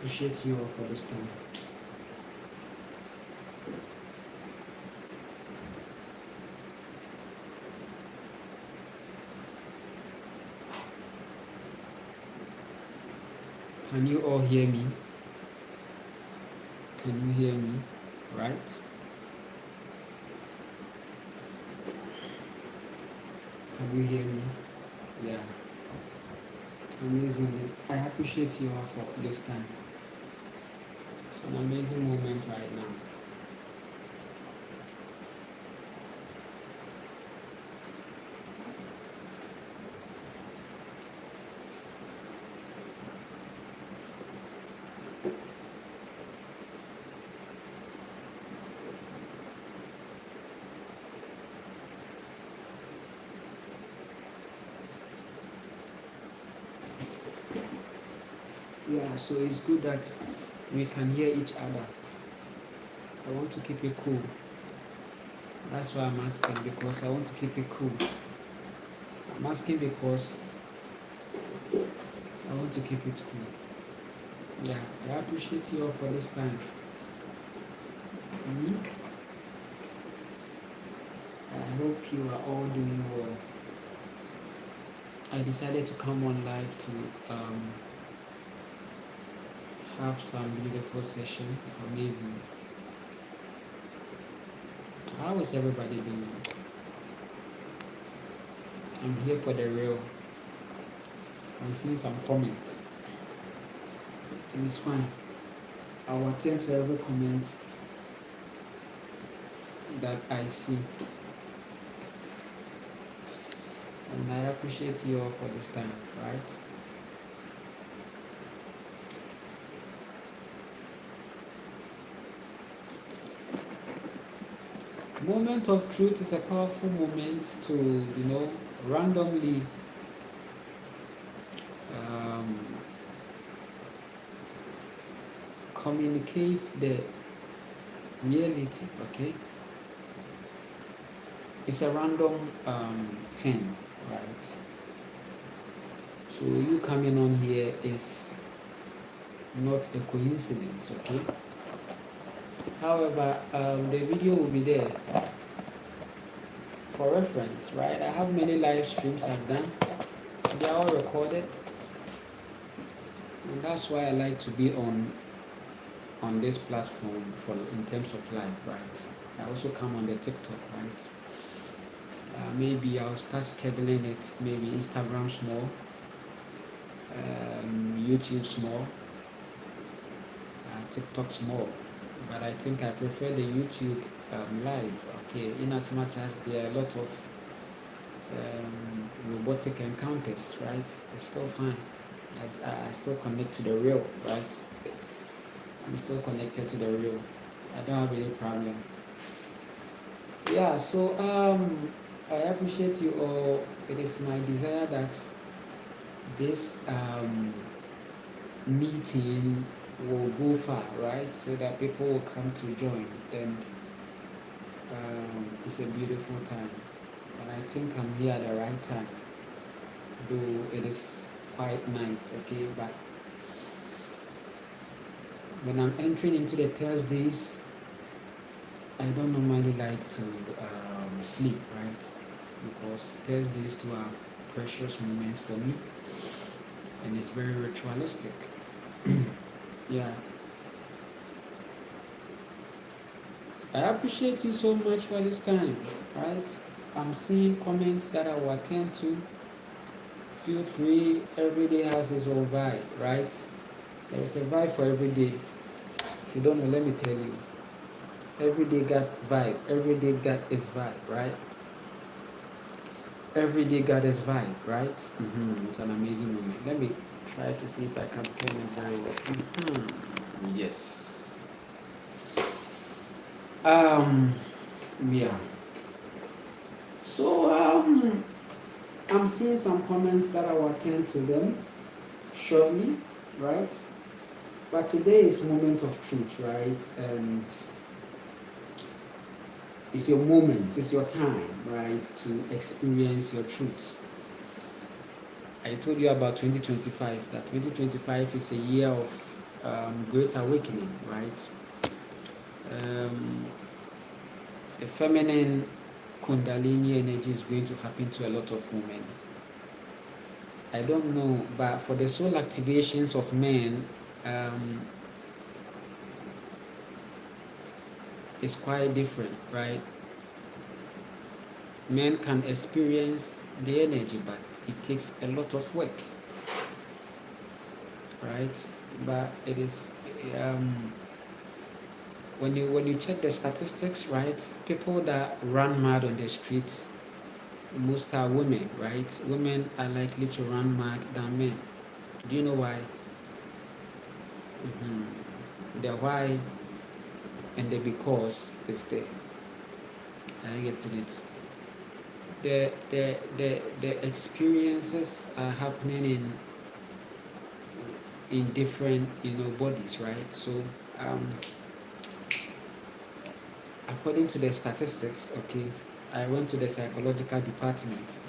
appreciate you all for this time. Can you all hear me? Can you hear me? Right? Can you hear me? Yeah. Amazingly. I appreciate you all for this time. It's an amazing moment right now. Yeah, so it's good that we can hear each other. I want to keep it cool. That's why I'm asking, because I want to keep it cool. I'm asking because I want to keep it cool. Yeah, I appreciate you all for this time. I hope you are all doing well. I decided to come on live to have some beautiful session. It's amazing. How is everybody doing? I'm here for the real. I'm seeing some comments, and it's fine. I'll attend to every comment that I see, and I appreciate you all for this time, right? Moment of truth is a powerful moment to, randomly communicate the reality, okay? It's a random thing, right? So you coming on here is not a coincidence, okay? However, the video will be there for reference, right? I have many live streams I've done. They are all recorded, and that's why I like to be on this platform in terms of live, right? I also come on the TikTok, right? Maybe I'll start scheduling it. Maybe Instagram small, YouTube small, TikTok small. But I think I prefer the YouTube live, okay, in as much as there are a lot of robotic encounters, right? It's still fine. I still connect to the real, right? I'm still connected to the real. I don't have any problem. Yeah, so I appreciate you all. It is my desire that this meeting will go far, right? So that people will come to join, and it's a beautiful time. And I think I'm here at the right time, though it is quite night, okay? But when I'm entering into the Thursdays, I don't normally like to sleep, right? Because Thursdays too are precious moments for me, and it's very ritualistic. Yeah. I appreciate you so much for this time, right? I'm seeing comments that I will attend to. Feel free. Every day has its own vibe, right? There is a vibe for every day. If you don't know, let me tell you. Every day got vibe. Every day got its vibe, right? Every day got its vibe, right? It's an amazing moment. Let me try to see if I can turn it very well. Yes. Yeah. So I'm seeing some comments that I will attend to them shortly, right? But today is moment of truth, right? And it's your moment, it's your time, right, to experience your truth. I told you about 2025, that 2025 is a year of great awakening, right? The feminine Kundalini energy is going to happen to a lot of women. I don't know, but for the soul activations of men, it's quite different, right? Men can experience the energy, but it takes a lot of work, right? But it is when you check the statistics, right? People that run mad on the street, most are women, right? Women are likely to run mad than men. Do you know why? The why and the because is there. I get to it. The experiences are happening in different bodies, right? So according to the statistics, okay, I went to the psychological department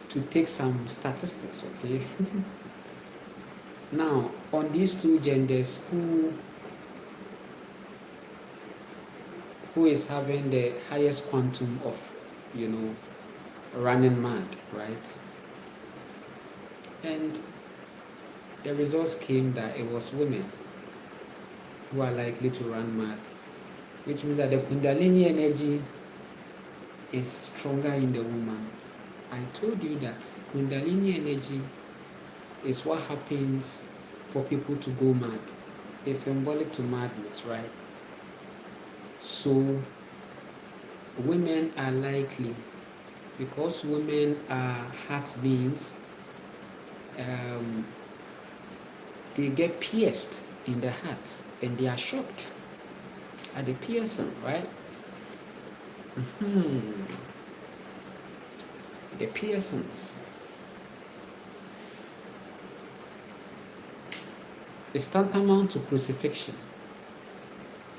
to take some statistics, okay. Now on these two genders, who is having the highest quantum of running mad, right? And the results came that it was women who are likely to run mad, which means that the Kundalini energy is stronger in the woman. I told you that Kundalini energy is what happens for people to go mad. It's symbolic to madness, right? So women are likely, because women are heart beings, they get pierced in the heart and they are shocked at the piercing, right? The piercings. It's tantamount to crucifixion.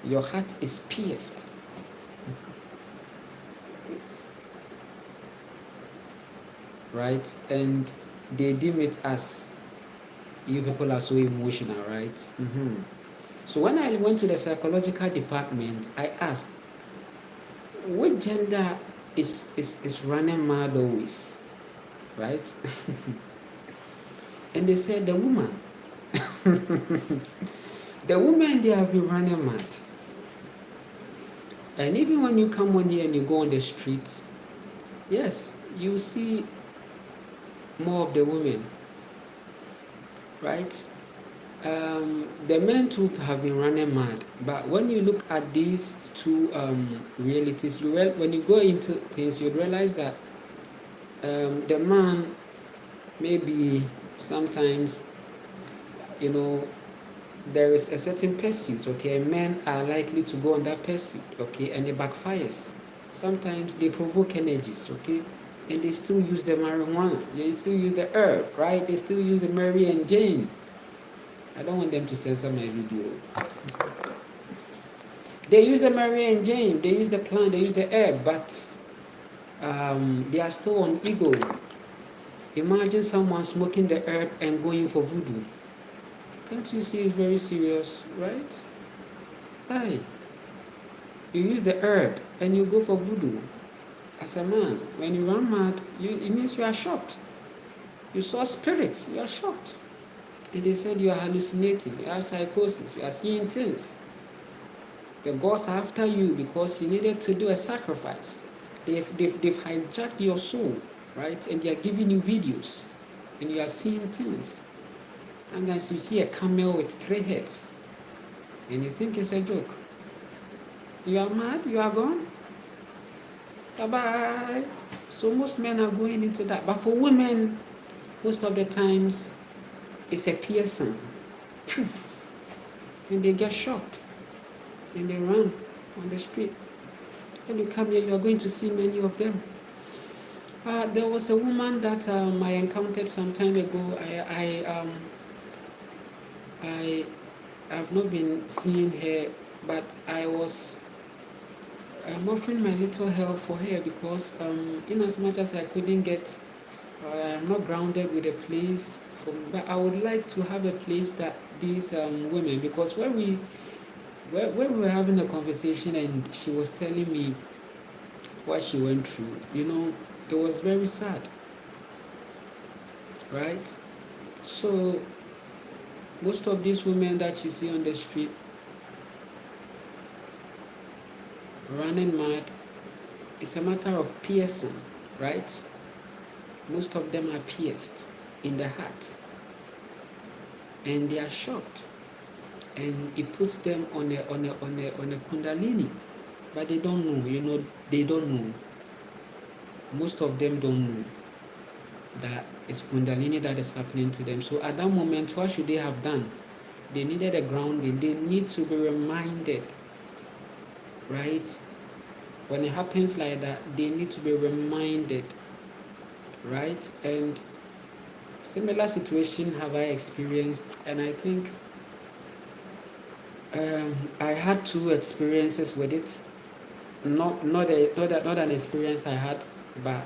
Your heart is pierced. Right? And they deem it as, you people are so emotional, right? So when I went to the psychological department, I asked, what gender is running mad always, right? And they said the woman. The women, they have been running mad. And even when you come on here and you go on the street, yes, you see more of the women, right? The men too have been running mad, but when you look at these two realities, when you go into things, you realize that the man, maybe sometimes, there is a certain pursuit, okay, and men are likely to go on that pursuit, okay, and it backfires. Sometimes they provoke energies, okay, and they still use the marijuana, they still use the herb, right? They still use the Mary and Jane. I don't want them to censor my video. They use the Mary and Jane, they use the plant, they use the herb, but they are still on ego. Imagine someone smoking the herb and going for voodoo. Can't you see it's very serious, right? Hi. You use the herb and you go for voodoo. As a man, when you run mad, it means you are shocked. You saw spirits, you are shocked. And they said you are hallucinating, you have psychosis, you are seeing things. The gods are after you because you needed to do a sacrifice. They've hijacked your soul, right? And they are giving you videos, and you are seeing things. And as you see a camel with 3 heads, and you think it's a joke. You are mad, you are gone. Bye-bye. So most men are going into that. But for women, most of the times, it's a piercing. Poof. And they get shocked. And they run on the street. When you come here, you are going to see many of them. There was a woman that I encountered some time ago. I have not been seeing her, but I'm offering my little help for her because in as much as I couldn't get, I'm not grounded with a place for me. But I would like to have a place that these women, because when we were having a conversation and she was telling me what she went through, it was very sad, right? So most of these women that you see on the street running mad, it's a matter of piercing, right? Most of them are pierced in the heart and they are shocked, and it puts them on a Kundalini, but they don't know. They don't know. Most of them don't know that it's Kundalini that is happening to them. So at that moment, what should they have done? They needed a grounding. They need to be reminded, right? When it happens like that, they need to be reminded, right? And similar situation have I experienced, and I think I had 2 experiences with it. Not an experience I had, but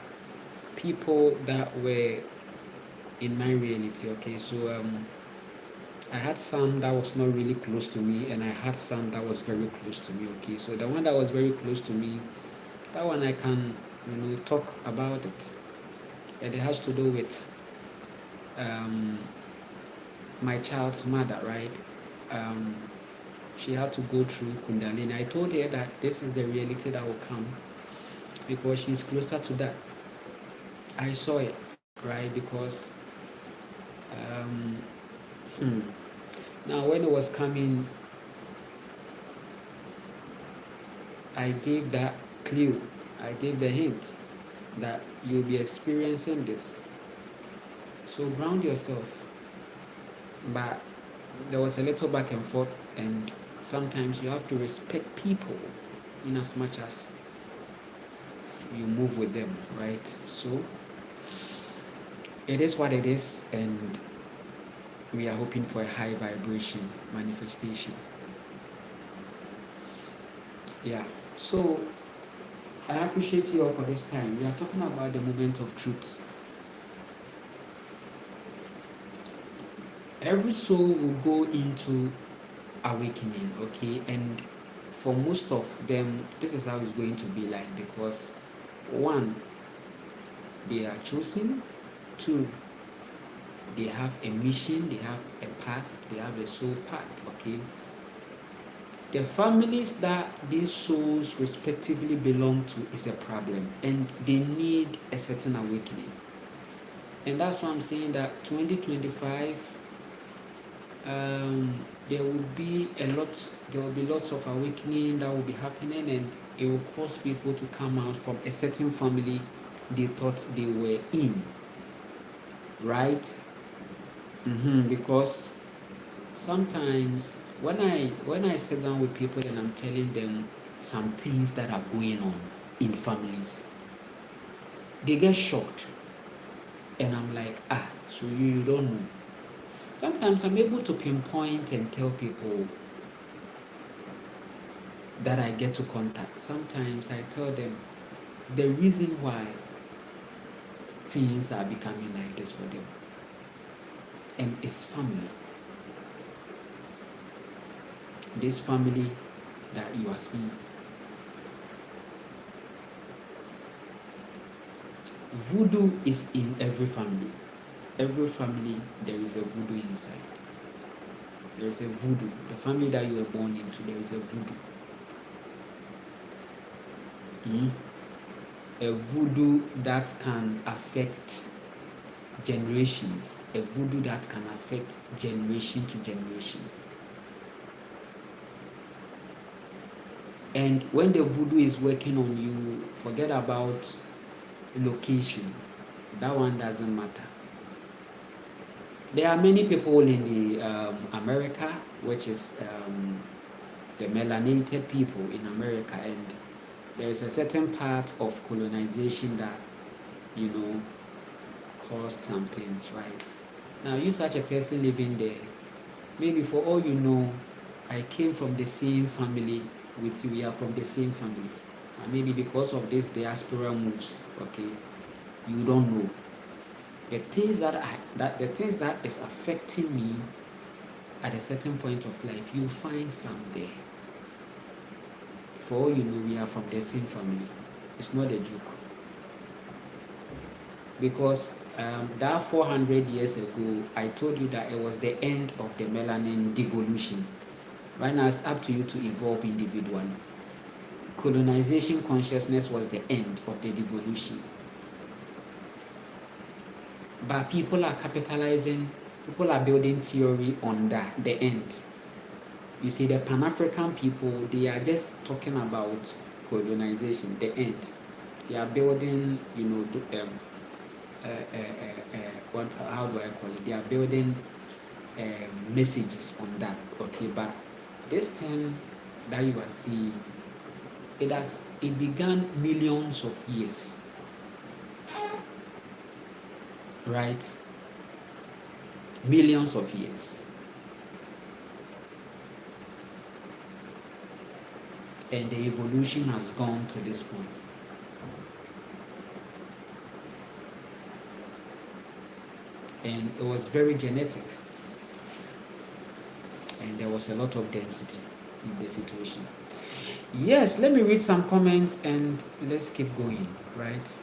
people that were in my reality. Okay, so I had some that was not really close to me, and I had some that was very close to me. Okay, so the one that was very close to me, that one I can talk about it, and it has to do with my child's mother, right? She had to go through Kundalini. I told her that this is the reality that will come because she's closer to that. I saw it, right? Because now when it was coming, I gave that clue. I gave the hint that you'll be experiencing this. So ground yourself. But there was a little back and forth, and sometimes you have to respect people in as much as you move with them, right? So it is what it is, and we are hoping for a high vibration manifestation. Yeah, so I appreciate you all for this time. We are talking about the moment of truth. Every soul will go into awakening, okay? And for most of them, this is how it's going to be like, because 1, they are chosen. 2, they have a mission, they have a path, they have a soul path, okay? The families that these souls respectively belong to is a problem, and they need a certain awakening. And that's why I'm saying that 2025, there will be lots of awakening that will be happening, and it will cause people to come out from a certain family they thought they were in, right? Because sometimes when I sit down with people and I'm telling them some things that are going on in families, they get shocked, and I'm like, so you don't know. Sometimes I'm able to pinpoint and tell people that I get to contact. Sometimes I tell them the reason why things are becoming like this for them, and it's family. This family that you are seeing, voodoo is in every family. Every family, there is a voodoo inside. There is a voodoo. The family that you were born into, there is a voodoo. A voodoo that can affect generations. A voodoo that can affect generation to generation. And when the voodoo is working on you, forget about location. That one doesn't matter. There are many people in the America, which is the melanated people in America, and there is a certain part of colonization that caused some things, right? Now, you such a person living there, maybe for all you know, I came from the same family with you. We are from the same family, and maybe because of this diaspora moves, okay, you don't know. The things the things that is affecting me at a certain point of life, you find some there. For all you know, we are from the same family. It's not a joke. Because that 400 years ago, I told you that it was the end of the melanin devolution. Right now, it's up to you to evolve individually. Colonization consciousness was the end of the devolution. But people are capitalizing, people are building theory on that, the end. You see, the Pan-African people, they are just talking about colonization, the end. They are building, how do I call it? They are building messages on that, okay? But this thing that you are seeing, it began millions of years, right? Millions of years. And the evolution has gone to this point. And it was very genetic. And there was a lot of density in the situation. Yes, let me read some comments and let's keep going, right?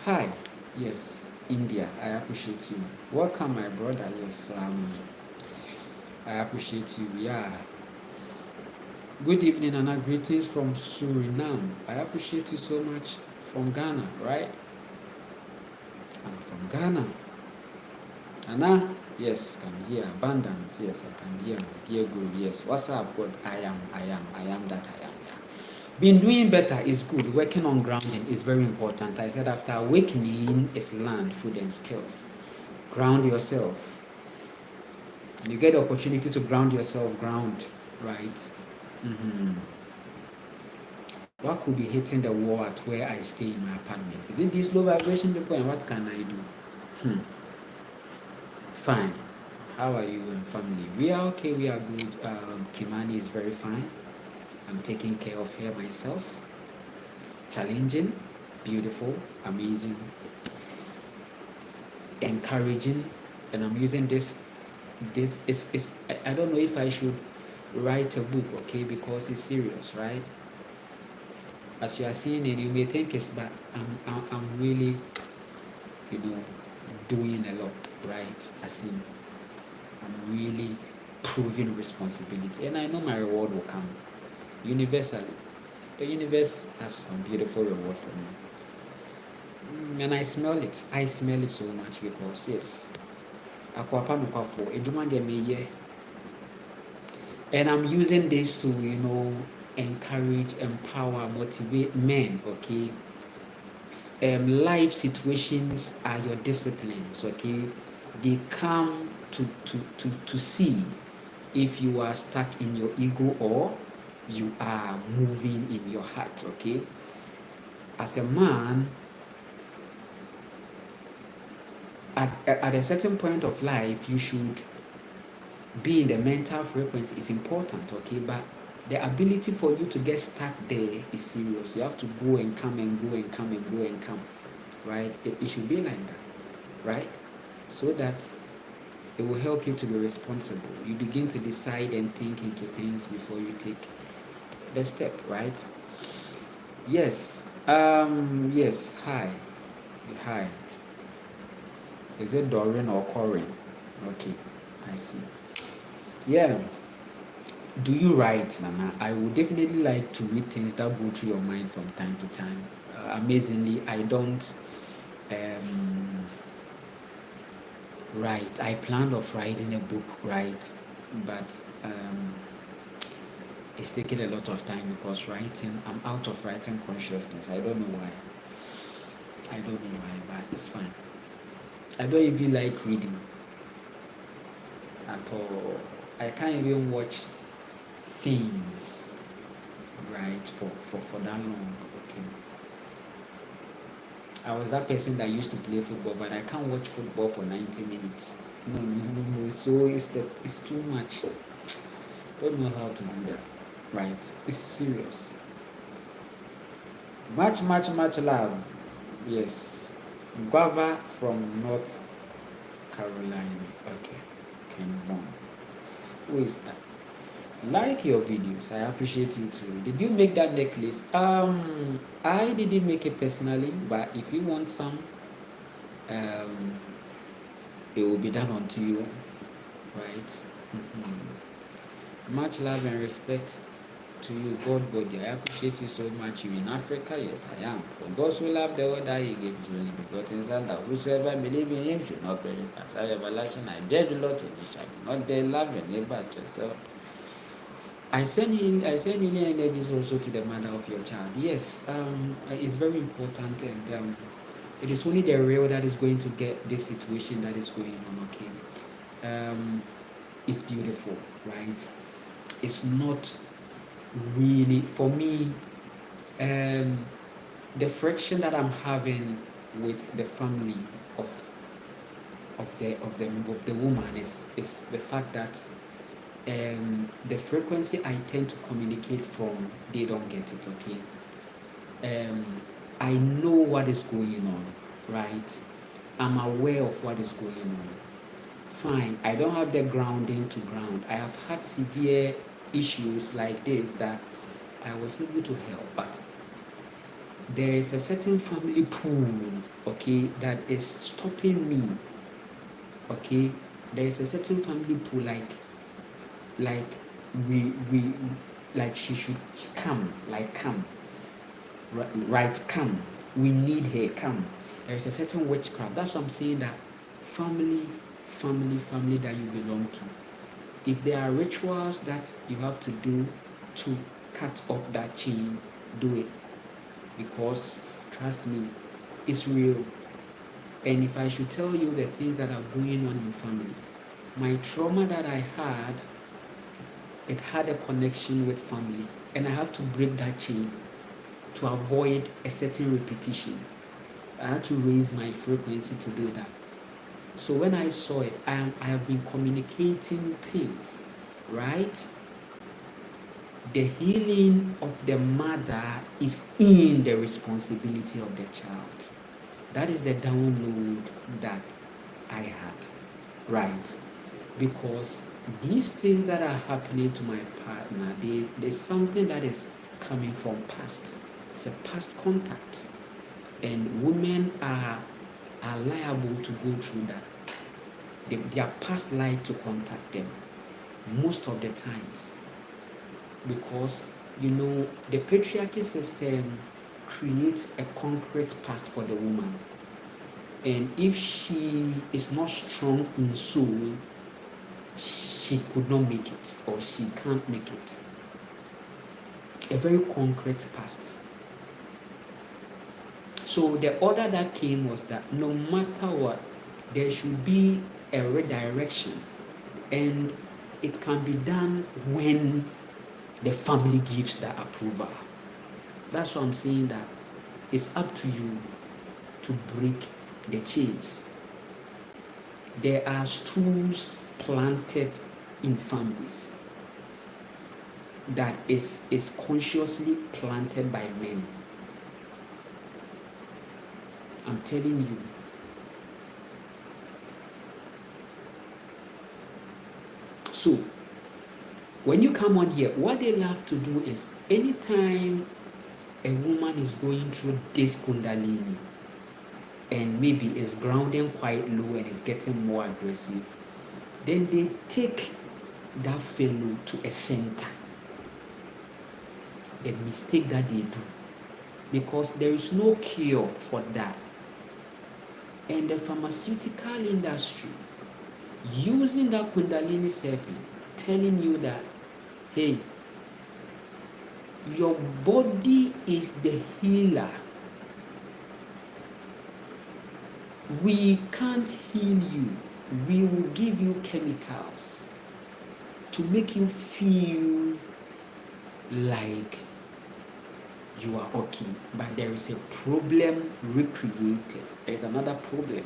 Hi, yes, India, I appreciate you. Welcome, my brother. Yes, I appreciate you. Yeah. Good evening, Anna. Greetings from Suriname. I appreciate you so much. From Ghana, right? I'm from Ghana. Anna, yes, can hear. Abundance, yes, I can hear. Dear Guru, yes. What's up, God? I am that I am. Been doing better is good. Working on grounding is very important. I said after awakening is land, food, and skills. Ground yourself. When you get the opportunity to ground yourself, ground, right? What could be hitting the wall at where I stay in my apartment? Is it these low vibration people, and what can I do? Fine. How are you and family? We are okay, we are good. Kimani is very fine. I'm taking care of her myself. Challenging, beautiful, amazing, encouraging, and I'm using this is I don't know if I should write a book, okay, because it's serious, right? As you are seeing it, you may think it's, but I'm really, doing a lot, right? As in, I'm really proving responsibility, and I know my reward will come universally. The universe has some beautiful reward for me, and I smell it. I smell it so much because yes, and I'm using this to encourage, empower, motivate men. Okay, life situations are your disciplines. Okay, they come to see if you are stuck in your ego or you are moving in your heart. Okay, as a man, at a certain point of life, you should be in the mental frequency. Is important, okay, but the ability for you to get stuck there is serious. You have to go and come and go and come and go and come, right? It should be like that, right? So that it will help you to be responsible. You begin to decide and think into things before you take the step, right? Yes. Yes. Hi. Is it Doreen or Corinne? Okay, I see. Yeah. Do you write, Nana? I would definitely like to read things that go through your mind from time to time. Amazingly, I don't write. I planned of writing a book, right? But it's taking a lot of time because I'm out of writing consciousness. I don't know why. But it's fine. I don't even like reading at all. I can't even watch things, right, for that long. Okay. I was that person that used to play football, but I can't watch football for 90 minutes. No. So it's too much. Don't know how to do that, right? It's serious. Much love. Yes. Guava from North Carolina. Okay, Ken Bond. Who is that? Like your videos. I appreciate you too. Did you make that necklace? I didn't make it personally, but if you want some, um, it will be done unto you, right? Much love and respect to you, God body. I appreciate you so much. You in Africa? Yes, I am. For those who love the world that he gave his only begotten Son, that whosoever believe in him should not perish but have everlasting life. Judge the Lord, and you shall be not there. Love your neighbor as yourself. I send healing energies also to the mother of your child. Yes, it's very important, and it is only the real that is going to get this situation that is going on. Okay, it's beautiful, right? It's not really for me. The friction that I'm having with the family of the woman is the fact that the frequency I tend to communicate from, they don't get it. Okay, I know what is going on, right? I'm aware of what is going on. Fine, I don't have the grounding to ground. I have had severe issues like this that I was able to help, but there is a certain family pool, okay, that is stopping me. Okay, there is a certain family pool, like we like she should come, right, come, we need her, come. There is a certain witchcraft. That's what I'm saying, that family that you belong to. If there are rituals that you have to do to cut off that chain, do it, because trust me, it's real. And if I should tell you the things that are going on in family, my trauma that I had, it had a connection with family, and I have to break that chain to avoid a certain repetition. I had to raise my frequency to do that. So when I saw it, I have been communicating things, right? The healing of the mother is in the responsibility of the child. That is the download that I had, right? Because these things that are happening to my partner, there's something that is coming from past. It's a past contact. And women are liable to go through that. Their past like to contact them most of the times, because the patriarchy system creates a concrete past for the woman, and if she is not strong in soul, she could not make it, or she can't make it. A very concrete past. So the order that came was that no matter what, there should be a redirection, and it can be done when the family gives the approval. That's why I'm saying that it's up to you to break the chains. There are stools planted in families that is consciously planted by men. I'm telling you. So when you come on here, what they love to do is, anytime a woman is going through this Kundalini and maybe is grounding quite low and is getting more aggressive, then they take that fellow to a center. The mistake that they do, because there is no cure for that. And the pharmaceutical industry, using that Kundalini serpent, telling you that, hey, your body is the healer. We can't heal you. We will give you chemicals to make you feel like you are okay. But there is a problem recreated. There is another problem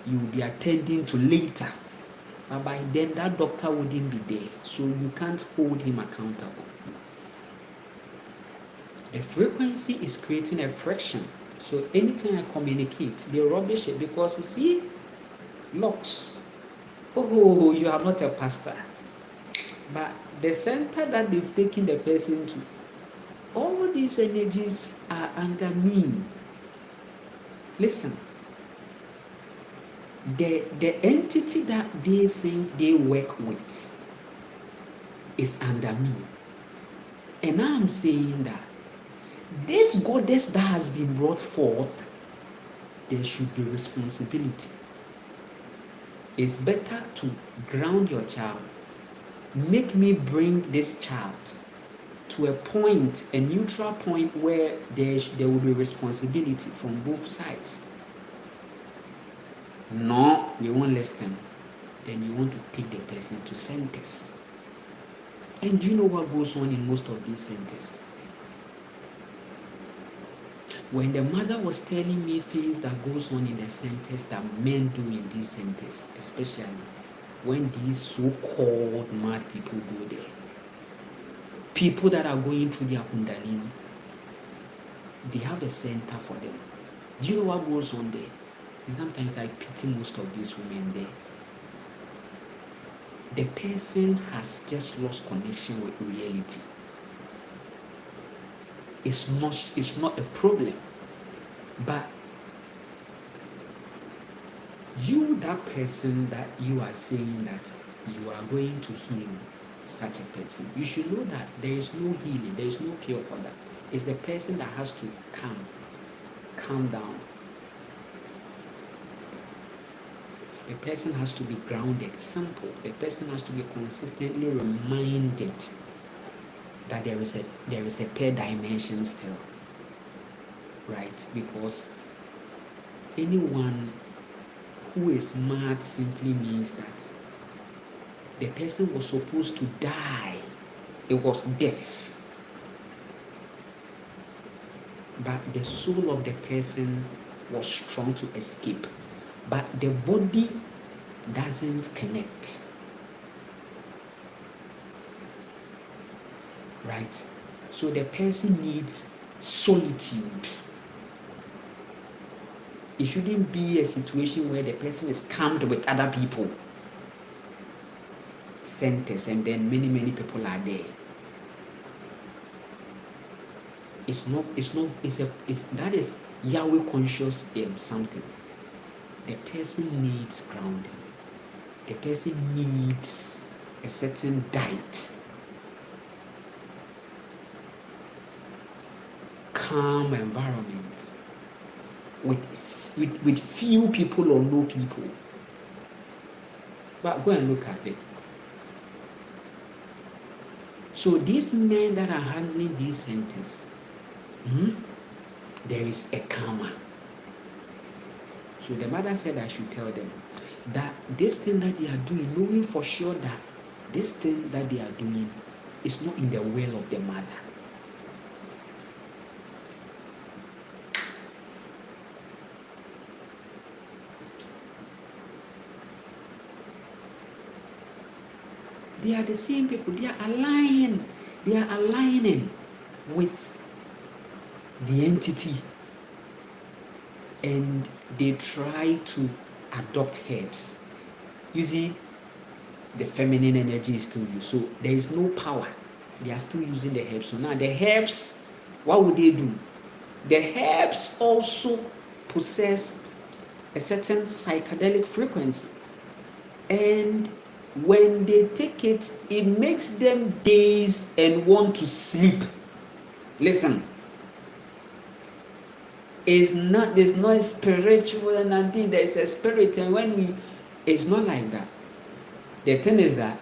you will be attending to later. But by then, that doctor wouldn't be there. So you can't hold him accountable. The frequency is creating a friction. So anytime I communicate, they rubbish it because you see, locks. Oh, you are not a pastor. But the center that they've taken the person to, all these energies are under me. Listen, the entity that they think they work with is under me. And now I'm saying that this goddess that has been brought forth, there should be responsibility. It's better to ground your child. Make me bring this child to a point, a neutral point where there will be responsibility from both sides. No, we won't listen. Then you want to take the person to centers. And do you know what goes on in most of these centers? When the mother was telling me things that goes on in the centers that men do in these centers, especially when these so-called mad people go there, people that are going through their Kundalini, they have a center for them. Do you know what goes on there? And sometimes I pity most of these women there. The person has just lost connection with reality. It's not a problem. But you, that person that you are saying that you are going to heal such a person, you should know that there is no healing, there is no cure for that. It's the person that has to calm down. The person has to be grounded, simple. The person has to be consistently reminded that there is a third dimension still, right? Because anyone who is mad simply means that the person was supposed to die. It was death. But the soul of the person was strong to escape. But the body doesn't connect. Right? So the person needs solitude. It shouldn't be a situation where the person is camped with other people, centers, and then many people are there. That is Yahweh conscious something. The person needs grounding. The person needs a certain diet. Calm environment with few people or no people. But go and look at it. So these men that are handling these centers, there is a karma. So the mother said I should tell them that this thing that they are doing, knowing for sure that this thing that they are doing is not in the will of the mother. They are the same people. They are aligning with the entity, and they try to adopt herbs. You see, the feminine energy is still used, so there is no power. They are still using the herbs. So now the herbs, what would they do? The herbs also possess a certain psychedelic frequency, and when they take it, it makes them daze and want to sleep. Listen, there's no spiritual energy. There's a spirit, and it's not like that. The thing is that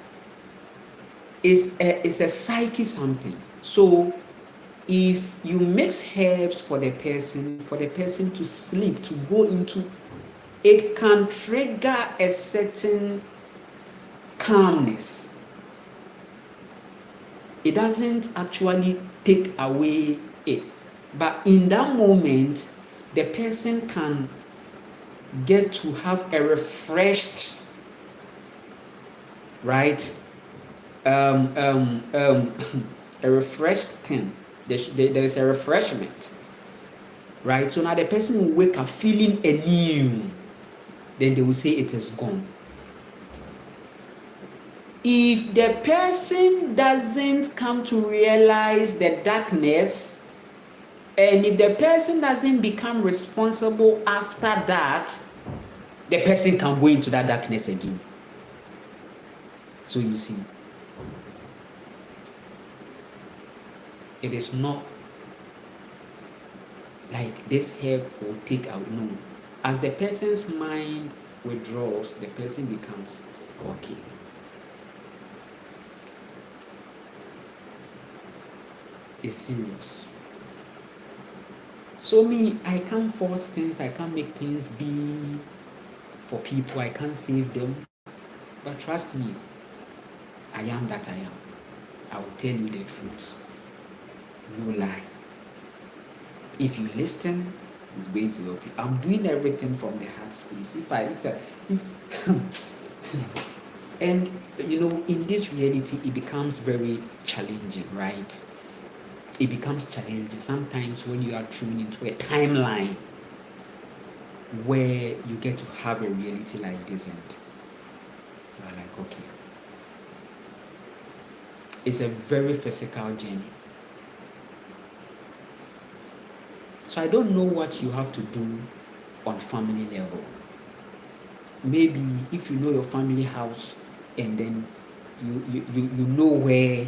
it's a psyche something. So if you mix herbs for the person to sleep, to go into, it can trigger a certain calmness. It doesn't actually take away it, but in that moment the person can get to have a refreshed, right, a refreshed thing. There is a refreshment, right? So now the person will wake up feeling anew. Then they will say it is gone. If the person doesn't come to realize the darkness, and if the person doesn't become responsible after that, the person can go into that darkness again. So you see, it is not like this help will take out. No. As the person's mind withdraws, the person becomes okay. It's serious. So me, I can't force things, I can't make things be for people, I can't save them. But trust me, I am that I am. I will tell you the truth. No lie. If you listen, it's going to help you. I'm doing everything from the heart space. And you know, in this reality, it becomes very challenging, right? It becomes challenging sometimes when you are thrown into a timeline where you get to have a reality like this, and you are like, okay. It's a very physical journey. So I don't know what you have to do on family level. Maybe if you know your family house, and then you know where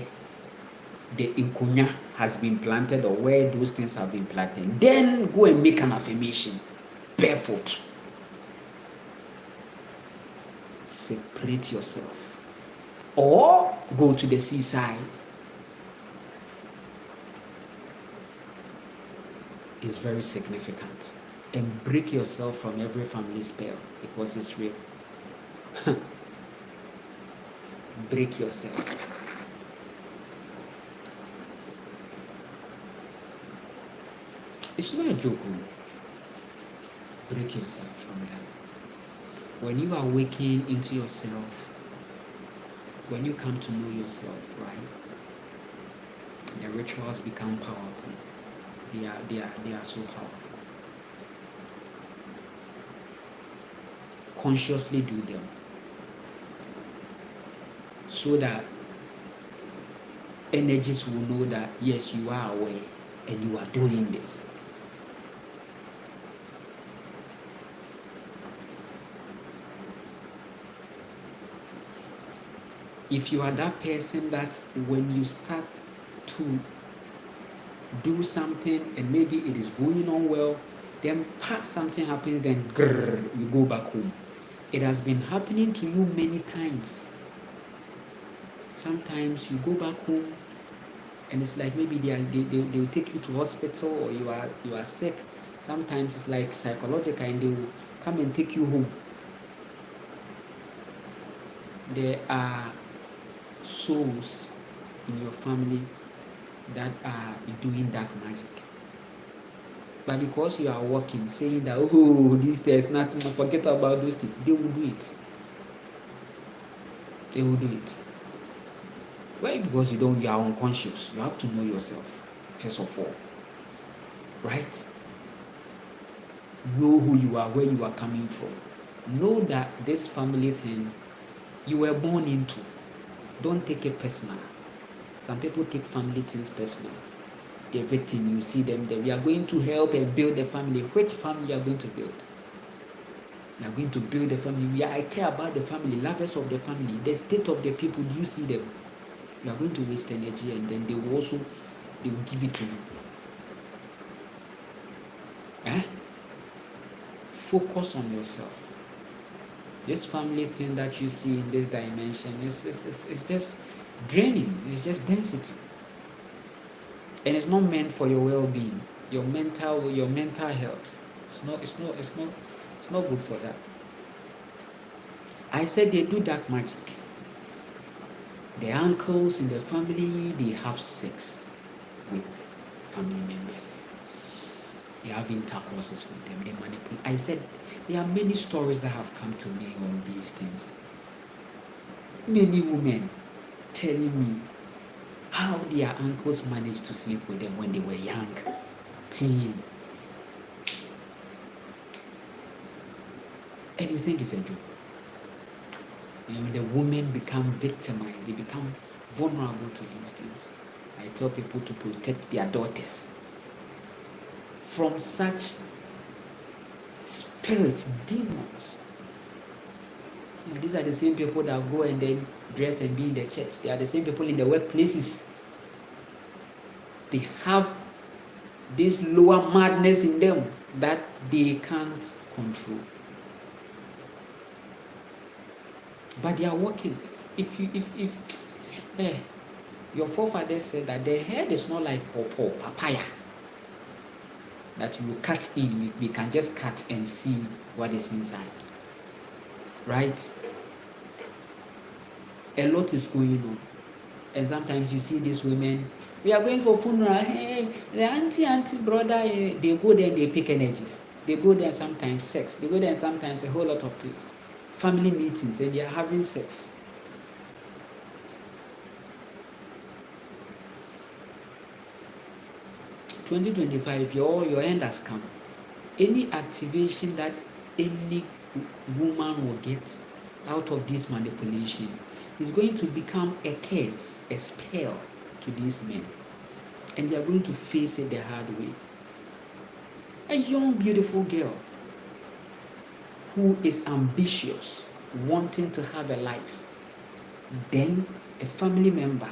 the inkunya has been planted or where those things have been planted, then go and make an affirmation barefoot. Separate yourself, or go to the seaside. Is very significant, and break yourself from every family spell, because it's real. Break yourself. It's not a joke. Break yourself from that. When you are waking into yourself, when you come to know yourself, right, the rituals become powerful. They are so powerful. Consciously do them so that energies will know that yes, you are aware and you are doing this. If you are that person that when you start to do something and maybe it is going on well, then something happens, then you go back home. It has been happening to you many times. Sometimes you go back home and it's like maybe they'll take you to hospital, or you are sick. Sometimes it's like psychological, and they will come and take you home. There are souls in your family that are doing dark magic, but because you are working, saying that there's nothing, forget about those things, they will do it. They will do it. Why? Because you are unconscious. You have to know yourself first of all, right? Know who you are, where you are coming from. Know that this family thing you were born into. Don't take it personal. Some people take family things personal. Everything you see them there, we are going to help and build a family. Which family are going to build? We are going to build a family. I care about the family, lovers of the family, the state of the people. Do you see them? You are going to waste energy, and then they will give it to you. Focus on yourself. This family thing that you see in this dimension is just draining. It's just density, and it's not meant for your well-being, your mental health. It's not good for that. I said they do dark magic. The uncles in the family, they have sex with family members. They have intercourses with them. They manipulate. I said there are many stories that have come to me on these things. Many women telling me how their uncles managed to sleep with them when they were young, teen. And you think it's a joke. And when the women become victimized, they become vulnerable to these things. I tell people to protect their daughters from such spirits, demons. And these are the same people that go and then dress and be in the church. They are the same people in the workplaces. They have this lower madness in them that they can't control. But they are working. Your forefathers said that the head is not like papaya that you cut in. We can just cut and see what is inside, right? A lot is going on, and sometimes you see these women. We are going for funeral. Hey, the auntie, brother, they go there and they pick energies. They go there sometimes sex. They go there and sometimes a whole lot of things. Family meetings, and they are having sex. (2025), your end has come. Any activation that any woman will get out of this manipulation is going to become a curse, a spell to these men, and they are going to face it the hard way. A young, beautiful girl who is ambitious, wanting to have a life, then a family member,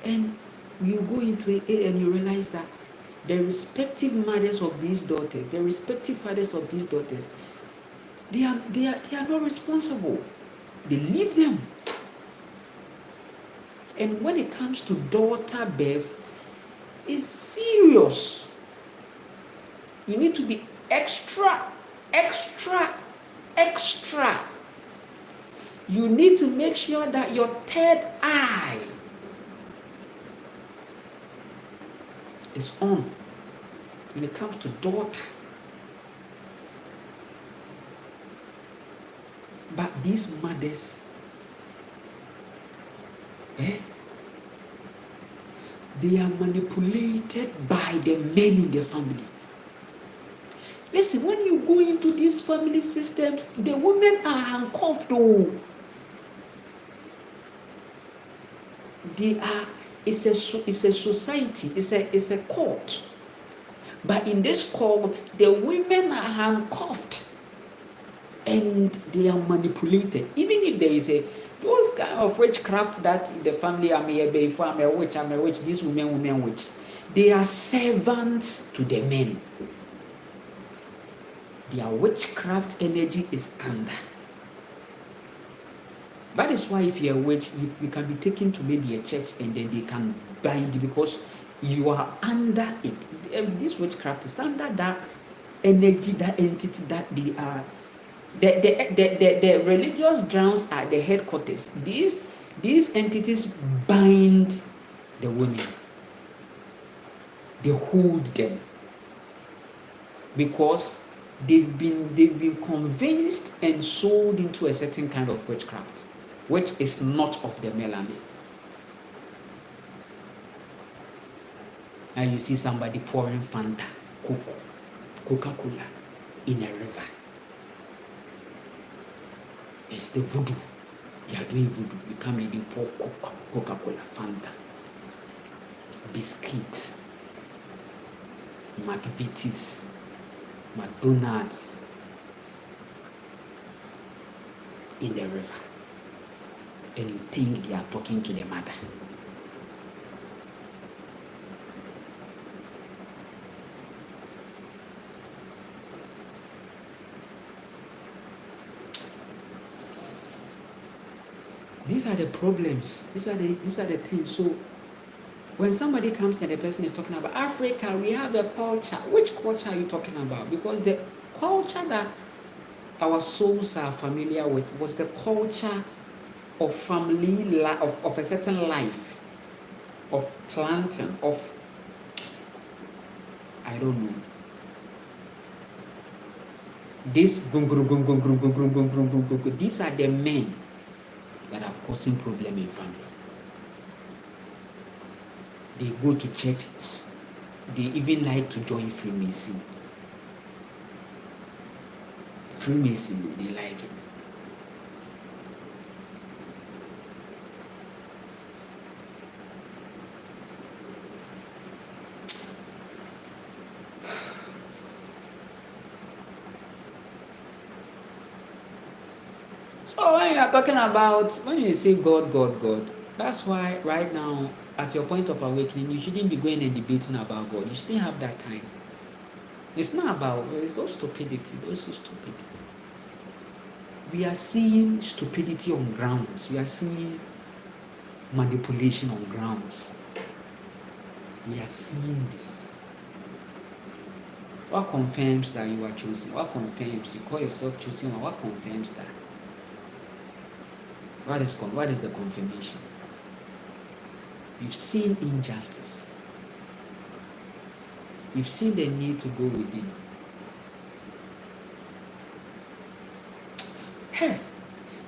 and you go into it and you realize that the respective mothers of these daughters, the respective fathers of these daughters, they are not responsible. They leave them. And when it comes to daughter birth, it's serious. You need to be extra. You need to make sure that your third eye is on when it comes to daughter. But these mothers, they are manipulated by the men in the family. Listen, when you go into these family systems, the women are handcuffed. It's a society, it's a court. But in this court, the women are handcuffed and they are manipulated. Even if there is those kind of witchcraft that in the family, I'm a witch, these women witch. They are servants to the men. Their witchcraft energy is under. That is why if you're a witch, you can be taken to maybe a church and then they can bind you because you are under it. This witchcraft is under that energy, that entity that they are. The religious grounds are the headquarters. These entities bind the women. They hold them because they've been convinced and sold into a certain kind of witchcraft, which is not of the melanin. And you see somebody pouring Fanta, Coca-Cola in a river. It's the voodoo. They are doing voodoo. You come in, they pour Coca-Cola, Fanta, biscuit, McVitie's, McDonald's in the river. And you think they are talking to the mother. These are the problems. These are the things. So when somebody comes and the person is talking about Africa, we have a culture. Which culture are you talking about? Because the culture that our souls are familiar with was the culture of family, of a certain life, of planting, of, I don't know. These are the men that are causing problem in family. They go to churches. They even like to join Freemason. Freemason, they like it. So when you are talking about, when you say God, God, God, that's why right now, at your point of awakening, you shouldn't be going and debating about God. You shouldn't have that time. It's not about, it's not stupidity. Those is stupid. We are seeing stupidity on grounds. We are seeing manipulation on grounds. We are seeing this. What confirms that you are chosen? What confirms you call yourself chosen? Or what confirms that? What is the confirmation? You've seen injustice. You've seen the need to go within. Hey,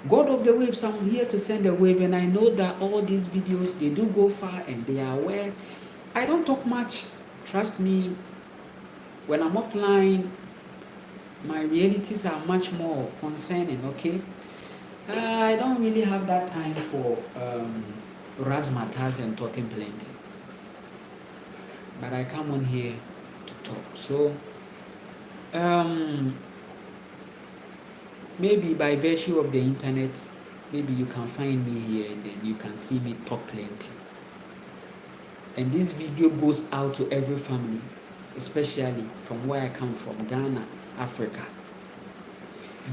God of the waves, I'm here to send a wave, and I know that all these videos, they do go far and they are aware. I don't talk much. Trust me, when I'm offline, my realities are much more concerning, okay? I don't really have that time for razzmatazz and talking plenty. But I come on here to talk. So, maybe by virtue of the internet, maybe you can find me here and then you can see me talk plenty. And this video goes out to every family, especially from where I come from, Ghana, Africa.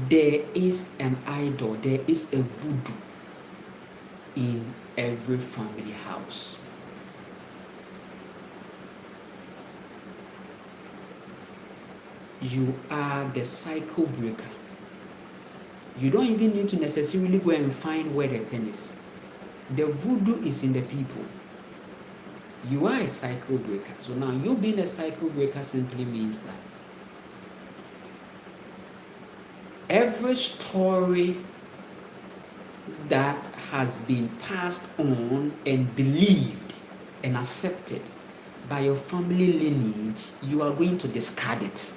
There is an idol, there is a voodoo in every family house. You are the cycle breaker. You don't even need to necessarily go and find where the thing is. The voodoo is in the people. You are a cycle breaker. So now you being a cycle breaker simply means that every story that has been passed on and believed and accepted by your family lineage, you are going to discard it.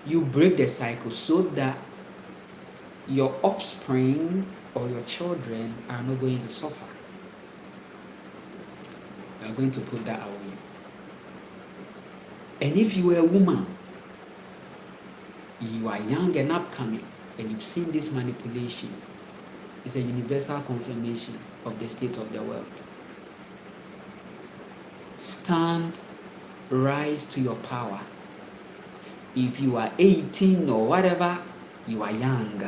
You break the cycle so that your offspring or your children are not going to suffer. You are going to put that away. And if you are a woman, you are young and upcoming, and you've seen this manipulation, it's a universal confirmation of the state of the world. Stand, rise to your power. If you are 18 or whatever, you are young.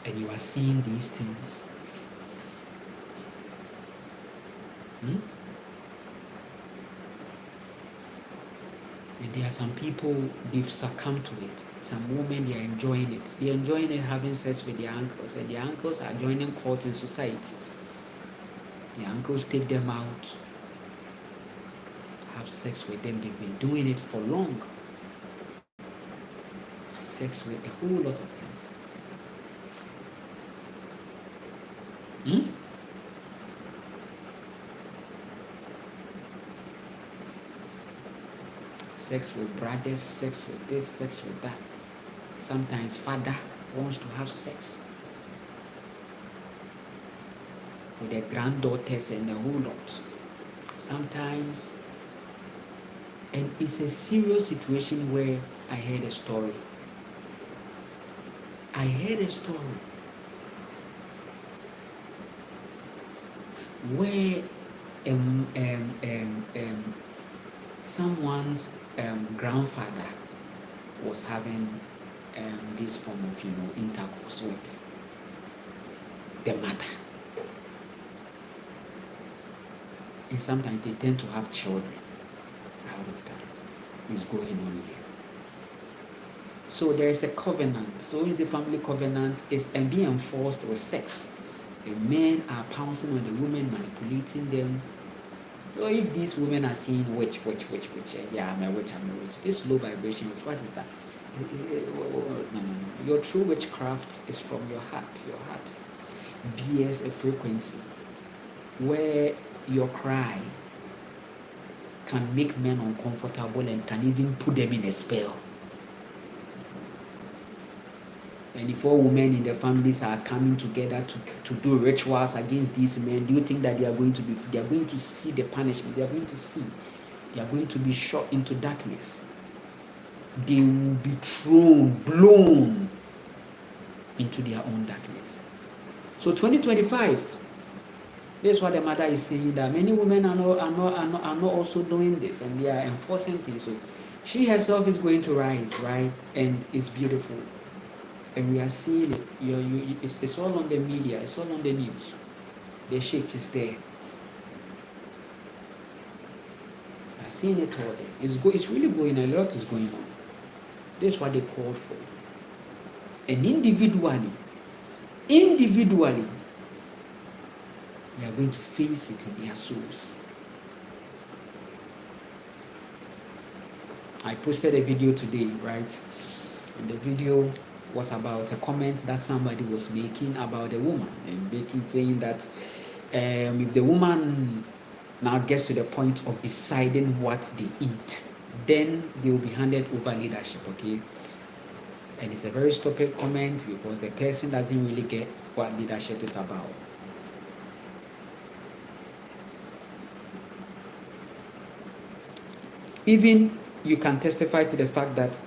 And you are seeing these things. And there are some people, they've succumbed to it. Some women, they are enjoying it. They're enjoying it having sex with their uncles. And their uncles are joining cults in societies. Their uncles take them out, have sex with them. They've been doing it for long. Sex with a whole lot of things. Sex with brothers, sex with this, sex with that. Sometimes father wants to have sex with their granddaughters and a whole lot. Sometimes, and it's a serious situation where I heard a story. Where someone's grandfather was having this form of intercourse with the mother, and sometimes they tend to have children out of that. Is going on here. So there is a covenant. So is a family covenant is and being enforced with sex. The men are pouncing on the women, manipulating them. So if these women are saying witch, yeah, I'm a witch, this low vibration witch, what is that? No. Your true witchcraft is from your heart. Your heart bears a frequency. where your cry can make men uncomfortable and can even put them in a spell. And if all women in the families are coming together to do rituals against these men, do you think that they are going to see the punishment? They are going to be shot into darkness. They will be blown into their own darkness. So 2025, this is what the mother is saying, that many women are not also doing this, and they are enforcing things. So she herself is going to rise, right? And it's beautiful. And we are seeing it. It's all on the media. It's all on the news. The shake is there. I've seen it all there. It's really going on. A lot is going on. This is what they called for. And individually, they are going to face it in their souls. I posted a video today, right? And the video was about a comment that somebody was making about a woman, and saying that if the woman now gets to the point of deciding what they eat, then they will be handed over leadership, okay? And it's a very stupid comment because the person doesn't really get what leadership is about. Even you can testify to the fact that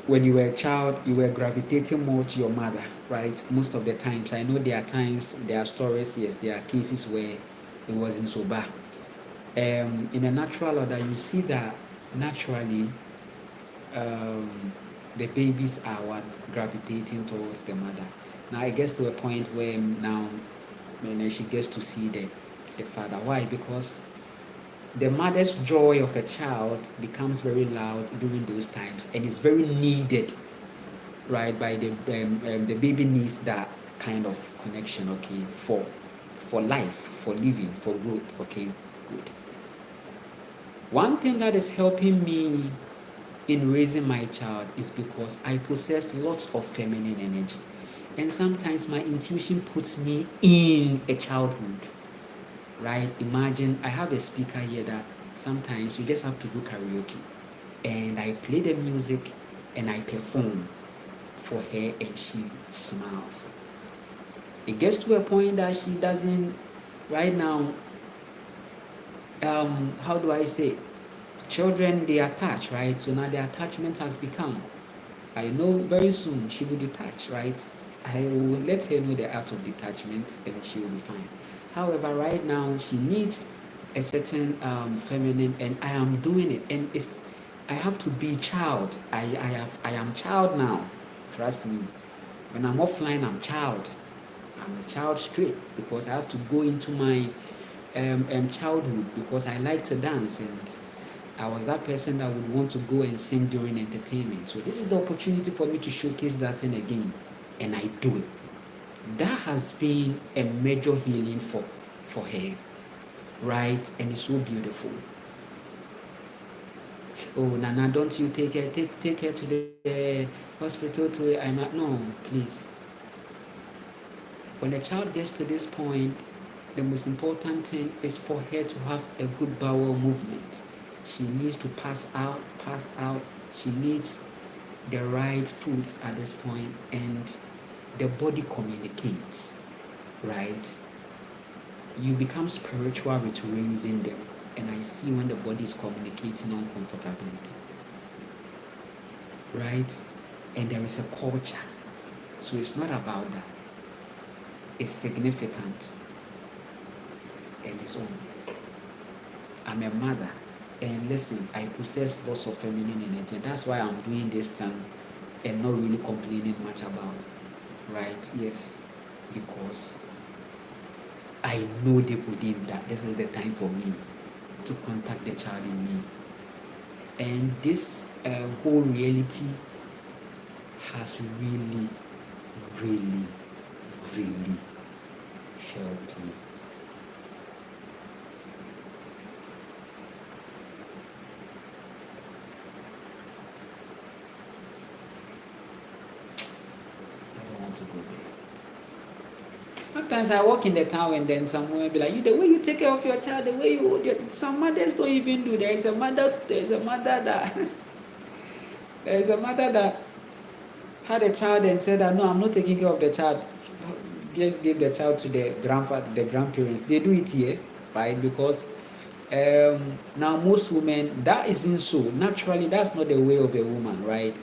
when you were a child, you were gravitating more to your mother, right? Most of the times. I know there are times, there are stories, yes, there are cases where it wasn't so bad. In a natural order, you see that naturally the babies are gravitating towards the mother. Now it gets to a point where now she gets to see the father. Why? Because the mother's joy of a child becomes very loud during those times, and it's very needed, right? By the baby needs that kind of connection, okay, for life, for living, for growth, okay, good. One thing that is helping me in raising my child is because I possess lots of feminine energy, and sometimes my intuition puts me in a childhood. Right? Imagine I have a speaker here that sometimes you just have to do karaoke, and I play the music and I perform for her, and she smiles. It gets to a point that she doesn't, right now, how do I say, children, they attach, right? So now the attachment has become, I know very soon she will detach, right? I will let her know the art of detachment and she will be fine. However, right now she needs a certain feminine, and I am doing it, and I have to be child. I am child now. Trust me. When I'm offline, I'm child. I'm a child straight because I have to go into my childhood because I like to dance, and I was that person that would want to go and sing during entertainment. So this is the opportunity for me to showcase that thing again, and I do it. That has been a major healing for her, right? And it's so beautiful. Oh, Nana, don't you take her to the hospital I'm not, no, please. When a child gets to this point, the most important thing is for her to have a good bowel movement. She needs to pass out. She needs the right foods at this point, and the body communicates, right? You become spiritual with raising them, and I see when the body is communicating uncomfortability, right? And there is a culture, so it's not about that. It's significant, and it's on. I'm a mother, and listen, I possess lots of feminine energy. That's why I'm doing this thing and not really complaining much about it, right? Yes, because I know deep within that this is the time for me to contact the child in me. And this whole reality has really, really, really helped me. I don't want to go there. Sometimes I walk in the town and then someone will be like, the way you take care of your child, the way some mothers don't even do. There is a mother that had a child and said that, no, I'm not taking care of the child. Just give the child to the grandparents. They do it here, right? Because now most women, that isn't so. Naturally, that's not the way of a woman, right?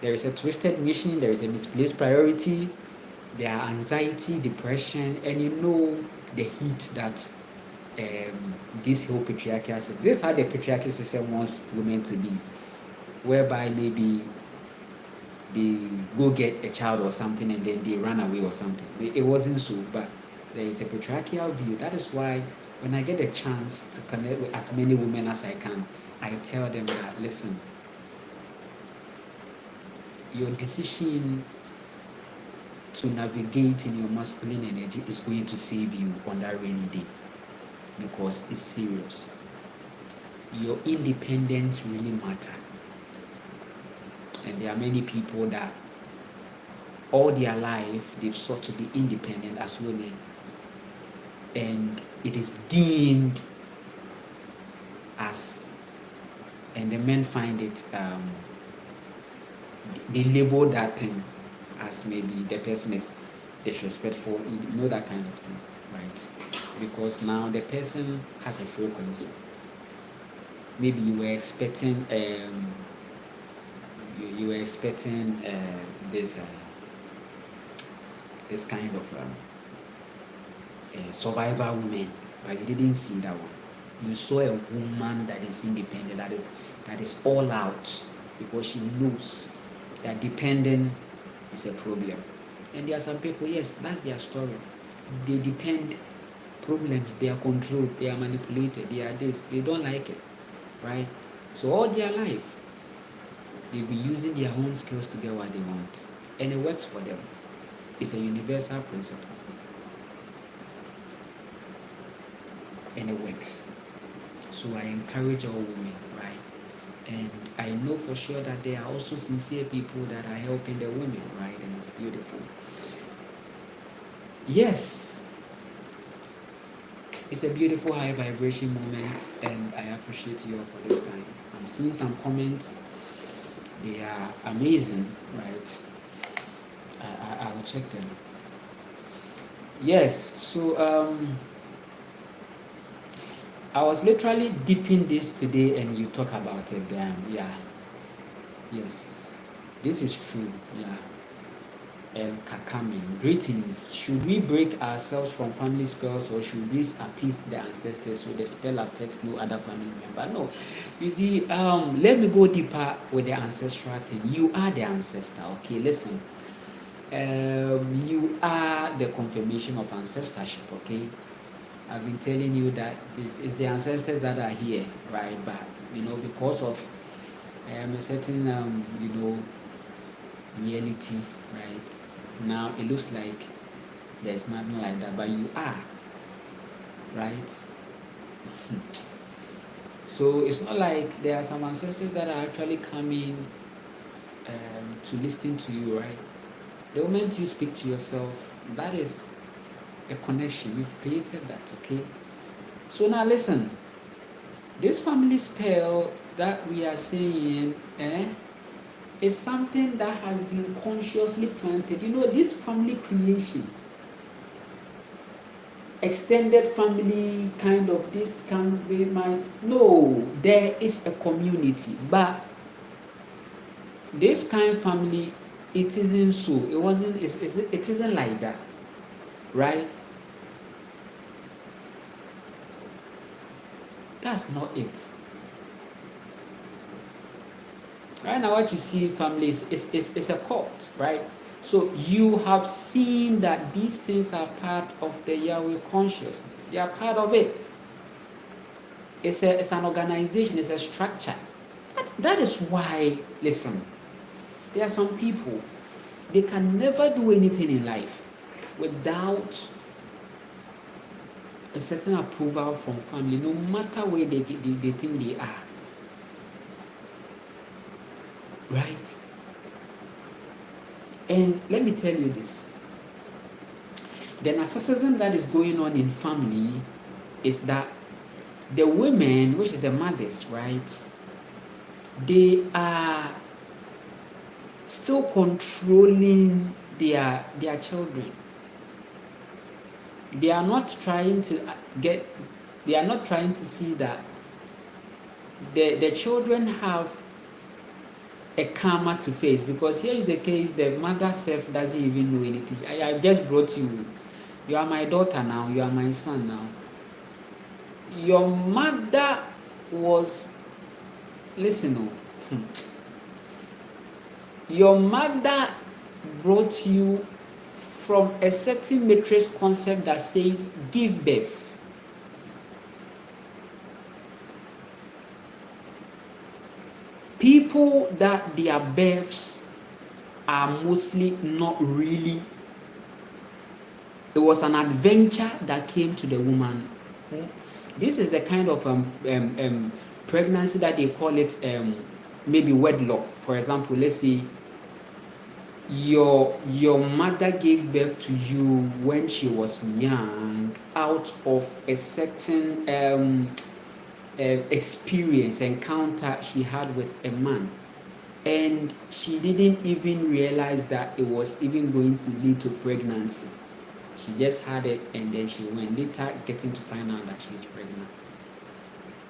There is a twisted mission, there is a misplaced priority, there are anxiety, depression, and the heat that this whole patriarchal system, this is how the patriarchal system wants women to be, whereby maybe they go get a child or something and then they run away or something. It wasn't so, but there is a patriarchal view. That is why when I get a chance to connect with as many women as I can, I tell them that, listen, your decision to navigate in your masculine energy is going to save you on that rainy day, because it's serious. Your independence really matters. And there are many people that all their life they've sought to be independent as women, and it is deemed as, and the men find it, they label that thing as maybe the person is disrespectful, that kind of thing, right? Because now the person has a frequency. Maybe you were expecting this kind of survivor woman, but you didn't see that one. You saw a woman that is independent, that is all out, because she knows that dependent is a problem. And there are some people, yes, that's their story. They depend problems, they are controlled, they are manipulated, they are this, they don't like it, right? So all their life, they'll be using their own skills to get what they want. And it works for them. It's a universal principle. And it works. So I encourage all women, right? And I know for sure that there are also sincere people that are helping the women, right? And it's beautiful. Yes. It's a beautiful high vibration moment, and I appreciate you all for this time. I'm seeing some comments. They are amazing, right? I will check them. Yes, so I was literally dipping this today, and you talk about it. Yeah, yes, this is true. Yeah. El Kakami, greetings. Should we break ourselves from family spells, or should we appease the ancestors so the spell affects no other family member? No. You see, let me go deeper with the ancestral thing. You are the ancestor, okay? Listen. You are the confirmation of ancestorship, okay? I've been telling you that this is the ancestors that are here, right? But, because of a certain, reality, right? Now it looks like there's nothing like that, but you are, right? So it's not like there are some ancestors that are actually coming to listen to you, right? The moment you speak to yourself, that is the connection. You've created that, okay? So now listen, this family spell that we are saying, is something that has been consciously planted. This family creation, extended family kind of this can be no, there is a community, but this kind of family, it isn't so. It isn't like that, right? That's not it. Right now, what you see in families is a cult, right? So you have seen that these things are part of the Yahweh consciousness. They are part of it. It's an organization. It's a structure. That is why, listen, there are some people, they can never do anything in life without a certain approval from family, no matter where they think they are. Right? And let me tell you this. The narcissism that is going on in family is that the women, which is the mothers, right, they are still controlling their children. They are not trying to see that the children have a karma to face, because here is the case: the mother self doesn't even know anything. I just brought you. You are my daughter now. You are my son now. Your mother was, listen, your mother brought you from a certain matrix concept that says give birth. People that their births are mostly not really, it was an adventure that came to the woman. This is the kind of pregnancy that they call it maybe wedlock. For example, let's say your mother gave birth to you when she was young out of a certain encounter she had with a man, and she didn't even realize that it was even going to lead to pregnancy. She just had it, and then she went later getting to find out that she's pregnant.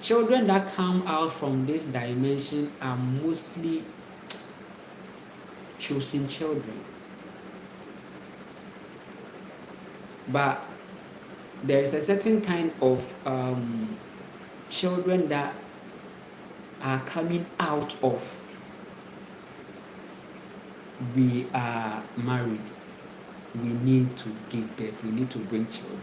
Children that come out from this dimension are mostly chosen children. But there is a certain kind of children that are coming out of, we are married, we need to give birth, we need to bring children.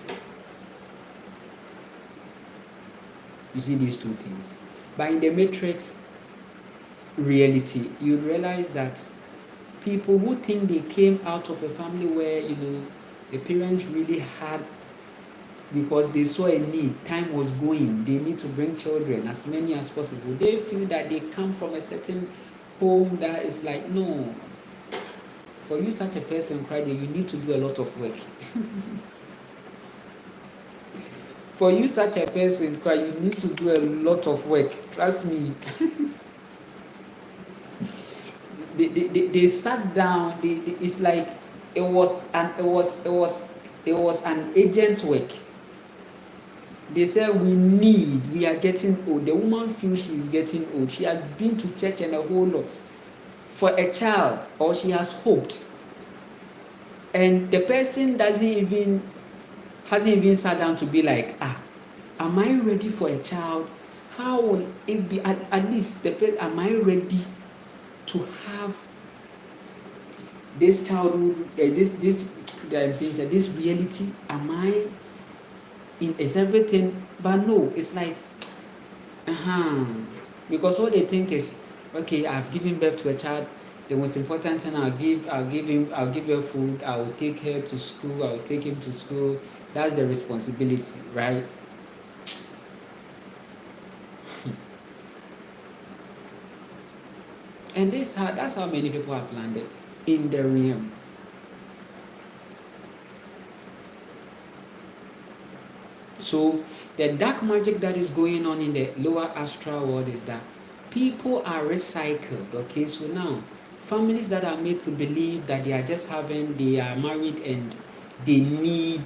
You see these two things. But in the matrix reality, you realize that people who think they came out of a family where the parents really had, because they saw a need, time was going, they need to bring children, as many as possible, they feel that they come from a certain home that is like, no, for you such a person, you need to do a lot of work. For you such a person, you need to do a lot of work. Trust me. They sat down. It's like it was an agent work. They said we are getting old. The woman feels she is getting old. She has been to church and a whole lot for a child, or she has hoped, and the person hasn't even sat down to be like, am I ready for a child? How will it be? At least am I ready to have this childhood, this that I'm saying, this reality? Am I in? Is everything? But no, it's like, because what they think is, okay, I've given birth to a child. The most important thing, I'll give her food. I will take her to school. I will take him to school. That's the responsibility, right? And that's how many people have landed in the realm. So the dark magic that is going on in the lower astral world is that people are recycled. Okay, so now families that are made to believe that they are married and they need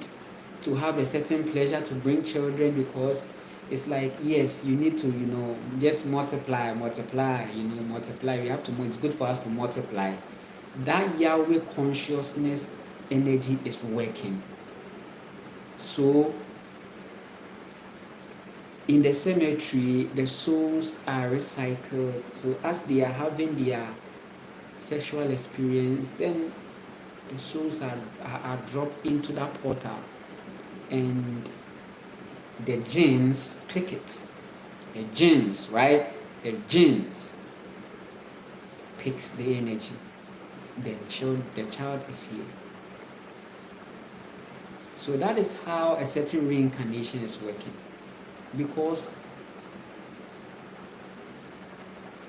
to have a certain pleasure to bring children, because it's like, yes, you need to, just multiply. We have to, it's good for us to multiply. That Yahweh consciousness energy is working. So in the cemetery, the souls are recycled. So as they are having their sexual experience, then the souls are dropped into that portal, and the jinns pick it. The jinns, right? The jinns picks the energy. The child is here. So that is how a certain reincarnation is working. Because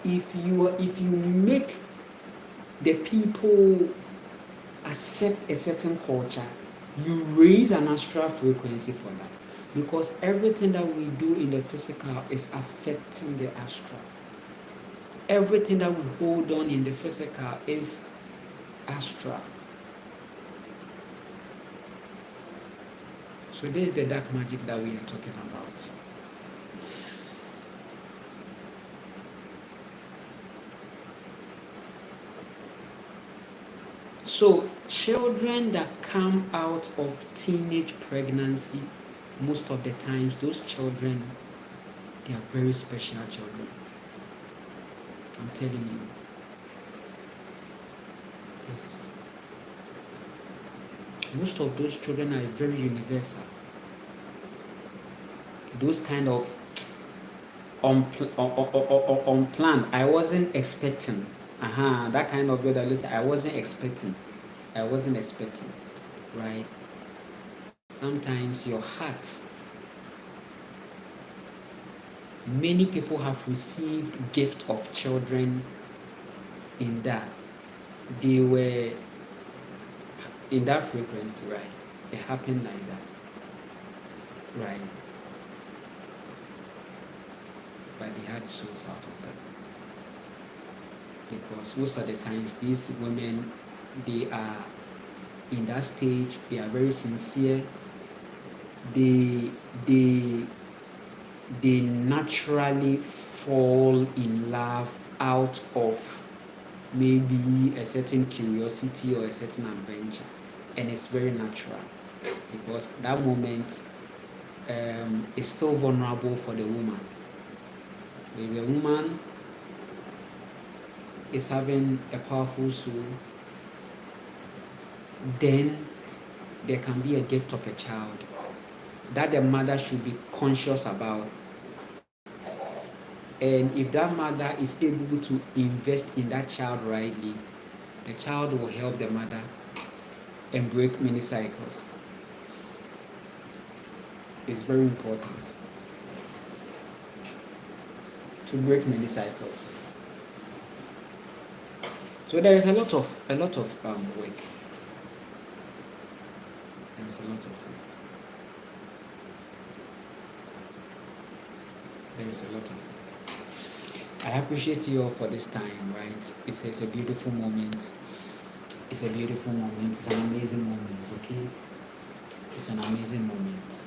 if you make the people accept a certain culture, You raise an astral frequency for that, because everything that we do in the physical is affecting the astral. Everything that we hold on in the physical is astral. So this is the dark magic that we are talking about. So children that come out of teenage pregnancy, most of the times those children, they are very special children. I'm telling you. Yes. Most of those children are very universal. Those kind of unplanned. I wasn't expecting. That kind of brother, listen, I wasn't expecting, right? Sometimes your heart, many people have received gift of children in that they were in that frequency, right? It happened like that, right? But they had souls out of that. Because most of the times these women, they are in that stage, they are very sincere, they naturally fall in love out of maybe a certain curiosity or a certain adventure, and it's very natural, because that moment is still vulnerable for the woman. If a woman is having a powerful soul, then there can be a gift of a child that the mother should be conscious about. And if that mother is able to invest in that child rightly, the child will help the mother and break many cycles. It's very important to break many cycles. So there is a lot of work. There is a lot of work. There is a lot of work. I appreciate you all for this time, right? It's a beautiful moment. It's a beautiful moment. It's an amazing moment, okay? It's an amazing moment.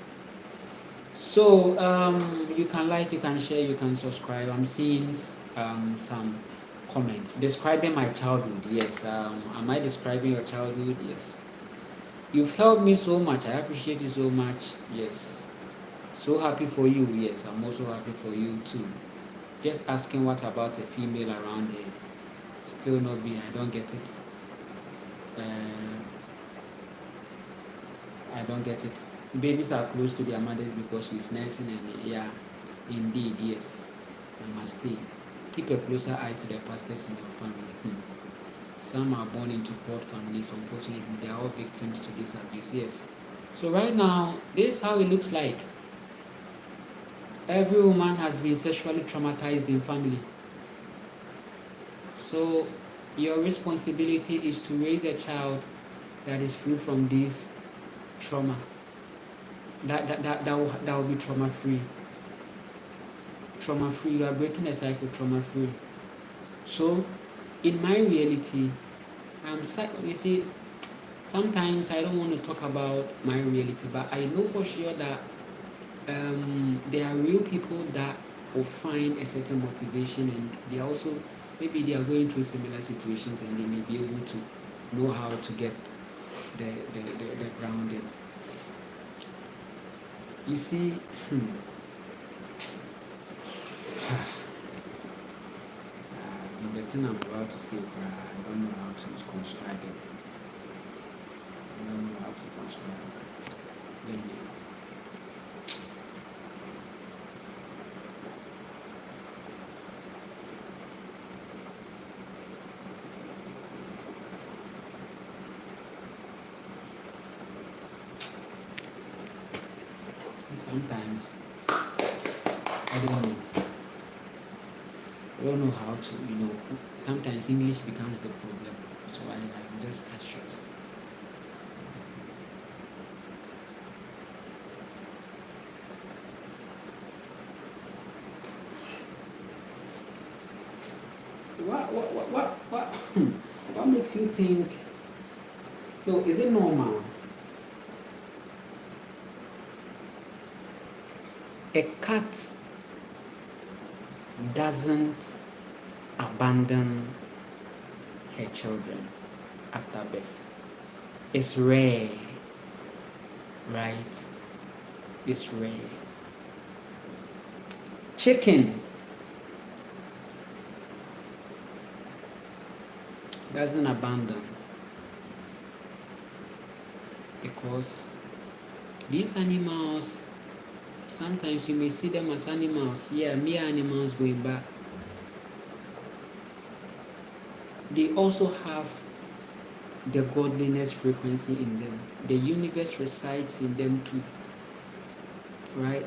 So you can like, you can share, you can subscribe. I'm seeing some comments describing my childhood. Yes. Am I describing your childhood? Yes. You've helped me so much. I appreciate you so much. Yes. So happy for you. Yes, I'm also happy for you too. Just asking what about a female around here? Still not being. I don't get it. I don't get it. Babies are close to their mothers because she's nursing, and yeah, indeed, yes. I must stay. Keep a closer eye to the pastors in your family. Some are born into poor families. Unfortunately, they are all victims to this abuse. Yes. So right now, this is how it looks like. Every woman has been sexually traumatized in family. So your responsibility is to raise a child that is free from this trauma. That will be trauma free. Trauma free. You are breaking the cycle. Trauma free. So in my reality, you see, sometimes I don't want to talk about my reality, but I know for sure that there are real people that will find a certain motivation, and they also, maybe they are going through similar situations, and they may be able to know how to get the grounding. You see, the thing I'm about to say, I don't know how to construct it. I don't know how to construct it. Maybe. Sometimes I don't know how to, sometimes English becomes the problem, so I just cut short. what makes you think? No, is it normal? A cat doesn't abandon her children after birth. It's rare, right? It's rare. Chicken doesn't abandon because these animals, sometimes you may see them as animals, mere animals going back. They also have the godliness frequency in them. The universe resides in them too, right?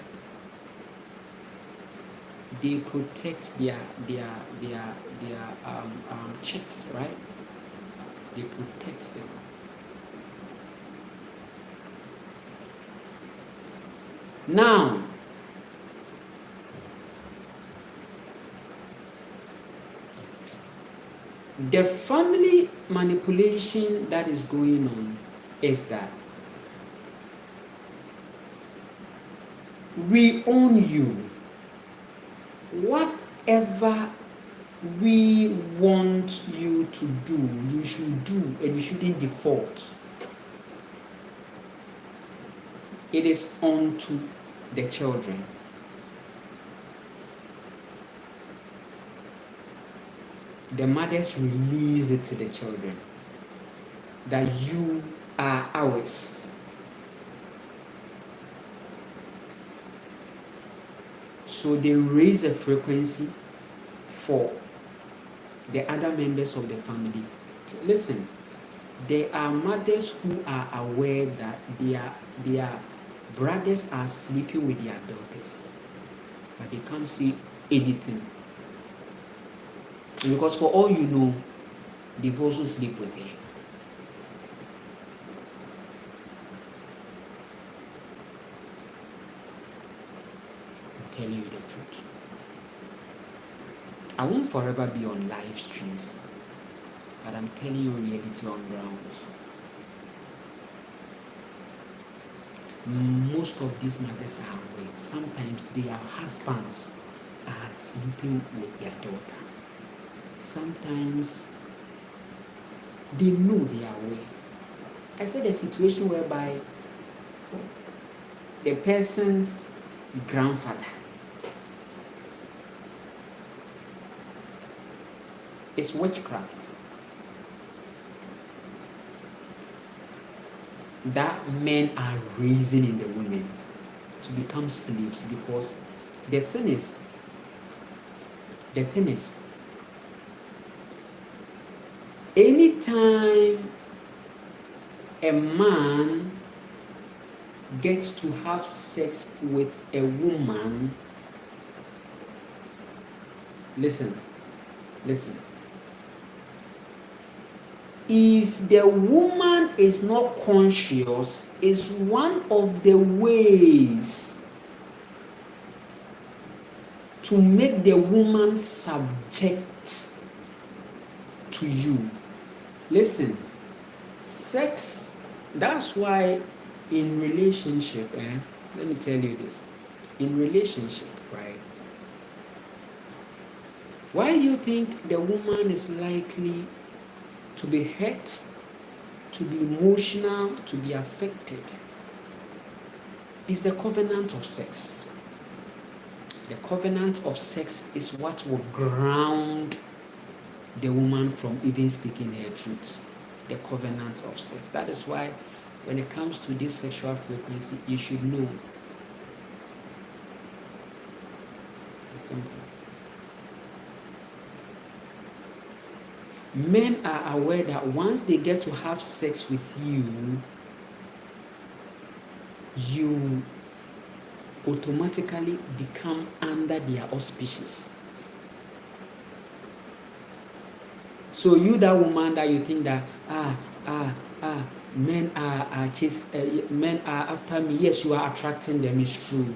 They protect their chicks, right? They protect them. Now, the family manipulation that is going on is that we own you. Whatever we want you to do, you should do, and you shouldn't default. It is unto the children. The mothers release it to the children that you are ours. So they raise a frequency for the other members of the family. Listen, there are mothers who are aware that their brothers are sleeping with their daughters, but they can't see anything. Because for all you know, they've also sleep with you. I'm telling you the truth. I won't forever be on live streams, but I'm telling you reality on ground. Most of these mothers are aware. Sometimes their husbands are sleeping with their daughter. Sometimes they know they are aware. I said a situation whereby the person's grandfather is witchcraft. That men are raising in the women to become slaves, because the thing is, anytime a man gets to have sex with a woman, listen, if the woman is not conscious, is one of the ways to make the woman subject to you. Listen, sex, that's why in relationship, let me tell you this, in relationship, right? Why do you think the woman is likely to be hurt, to be emotional, to be affected? Is the covenant of sex. The covenant of sex is what will ground the woman from even speaking her truth. The covenant of sex. That is why when it comes to this sexual frequency, you should know. It's simple. Men are aware that once they get to have sex with you, you automatically become under their auspices. So you, that woman that you think that men men are after me, yes, you are attracting them, it's true.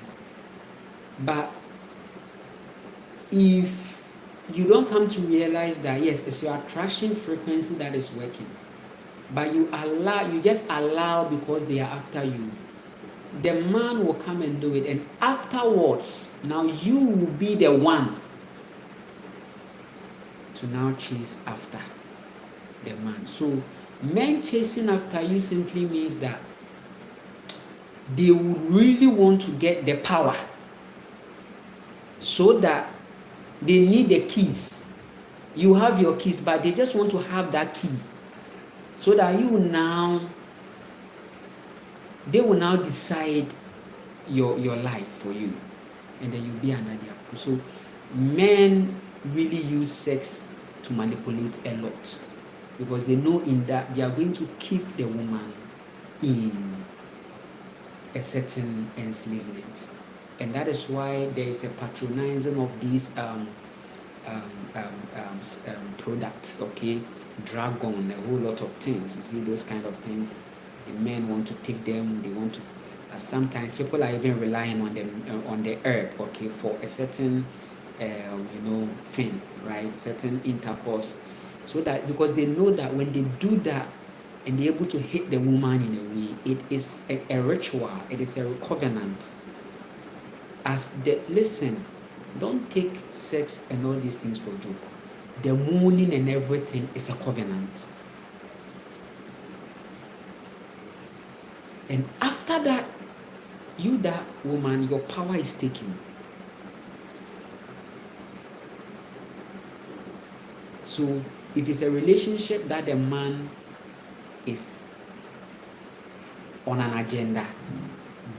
But if you don't come to realize that yes, it's your attraction frequency that is working, but you just allow because they are after you. The man will come and do it, and afterwards, now you will be the one to now chase after the man. So men chasing after you simply means that they would really want to get the power, so that they need the keys. You have your keys, but they just want to have that key, so that they will now decide your life for you, and then you'll be under their control. So men really use sex to manipulate a lot, because they know in that they are going to keep the woman in a certain enslavement. And that is why there is a patronizing of these products, okay? Dragon, a whole lot of things. You see those kind of things. The men want to take them. They want to. Sometimes people are even relying on them on the herb, okay, for a certain, thing, right? Certain intercourse, so that because they know that when they do that, and they're able to hit the woman in a way, it is a ritual. It is a covenant. Listen, don't take sex and all these things for joke. The mooning and everything is a covenant. And after that, that woman, your power is taken. So if it's a relationship that the man is on an agenda,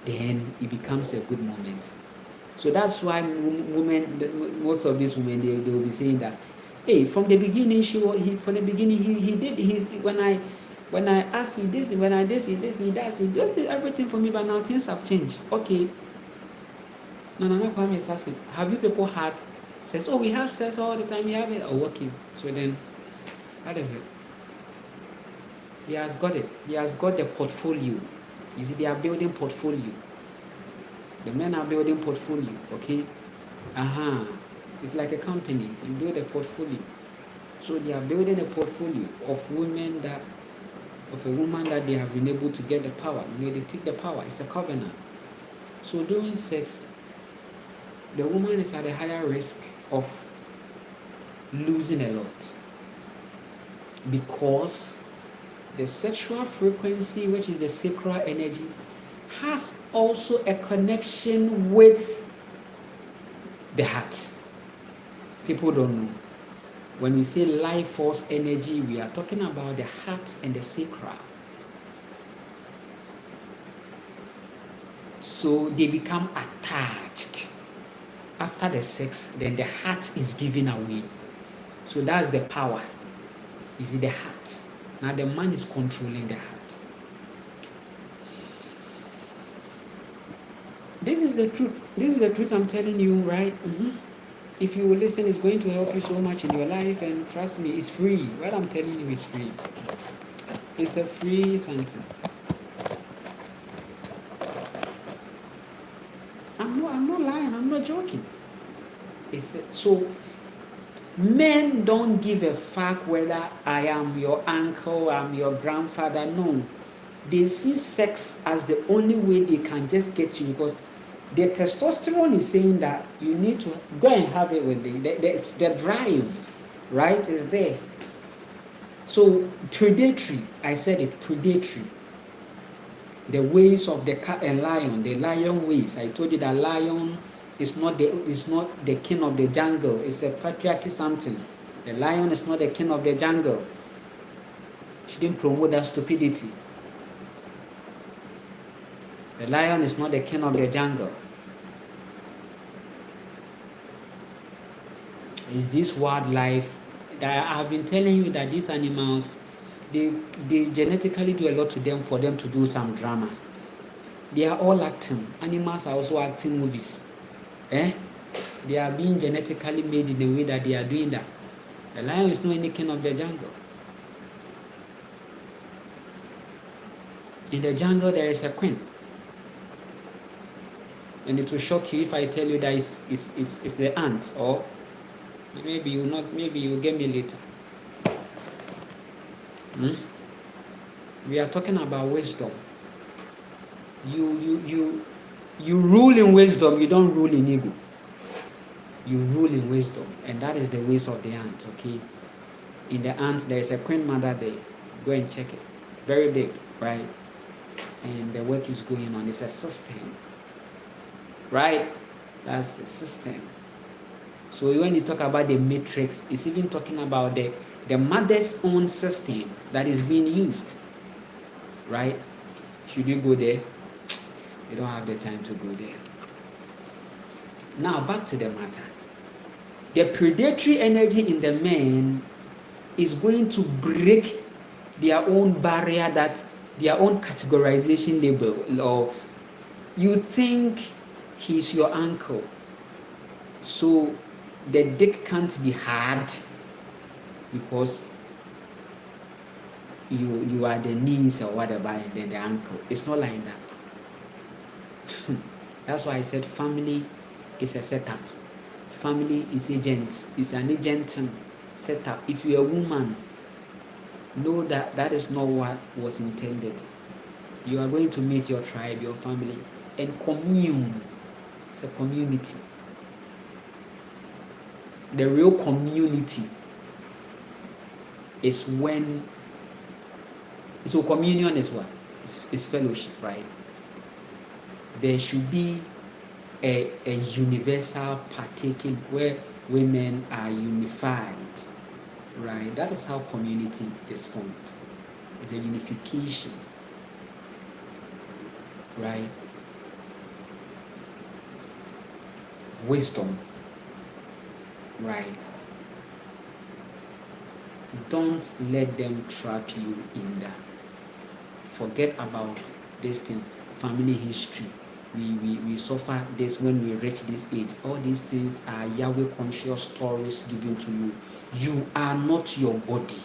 then it becomes a good moment. So that's why most of these women, they will be saying that, hey, from the beginning, he did his, when I asked him this, when I this, he does everything for me, but now things have changed. Okay. No, Kwame is asking, have you people had sex? Oh, we have sex all the time, we have it. Oh, okay. So then, that is it. He has got it. He has got the portfolio. You see, they are building portfolio. The men are building portfolio, okay? It's like a company. You build a portfolio. So they are building a portfolio of a woman that they have been able to get the power. They take the power. It's a covenant. So during sex, the woman is at a higher risk of losing a lot, because the sexual frequency, which is the sacral energy, has also a connection with the heart. People don't know. When we say life force energy, we are talking about the heart and the sacral. So they become attached. After the sex, then the heart is given away. So that's the power. You see, the heart. Now the man is controlling the heart. This is the truth. This is the truth I'm telling you, right? If you will listen, it's going to help you so much in your life, and trust me, it's free. What I'm telling you is free. It's a free something. I'm not lying. I'm not joking. So men don't give a fuck whether I am your uncle, I'm your grandfather. No. They see sex as the only way they can just get you, because the testosterone is saying that you need to go and have it with the drive, right, is there. So predatory, I said it, predatory. The ways of the cat and lion, the lion ways. I told you that lion is not the king of the jungle. It's a patriarchy something. The lion is not the king of the jungle. She didn't promote that stupidity. The lion is not the king of the jungle. It's this wildlife that I have been telling you that these animals, they genetically do a lot to them for them to do some drama. They are all acting. Animals are also acting movies. They are being genetically made in a way that they are doing that. The lion is not any king of the jungle. In the jungle, there is a queen. And it will shock you if I tell you that it's the ant, or Maybe you not. Maybe you get me later. We are talking about wisdom. You rule in wisdom. You don't rule in ego. You rule in wisdom, and that is the ways of the ant. Okay, in the ant there is a queen mother there. Go and check it. Very big, right? And the work is going on. It's a system, right? That's the system. So when you talk about the matrix, it's even talking about the mother's own system that is being used, right? Should you go there? You don't have the time to go there. Now back to the matter. The predatory energy in the man is going to break their own barrier, that their own categorization label. Or you think he's your uncle, so the dick can't be hard because you are the niece or whatever, and then the uncle. It's not like that. That's why I said family is a setup. Family is agent. It's an agent setup. If you're a woman, know that that is not what was intended. You are going to meet your tribe, your family, and commune. It's a community. The real community is when, so communion is what? It's fellowship, right? There should be a universal partaking where women are unified, right? That is how community is formed. It's a unification, right? Wisdom, right? Don't let them trap you in that. Forget about this thing, family history. We suffer this when we reach this age. All these things are Yahweh conscious stories given to you. You are not your body.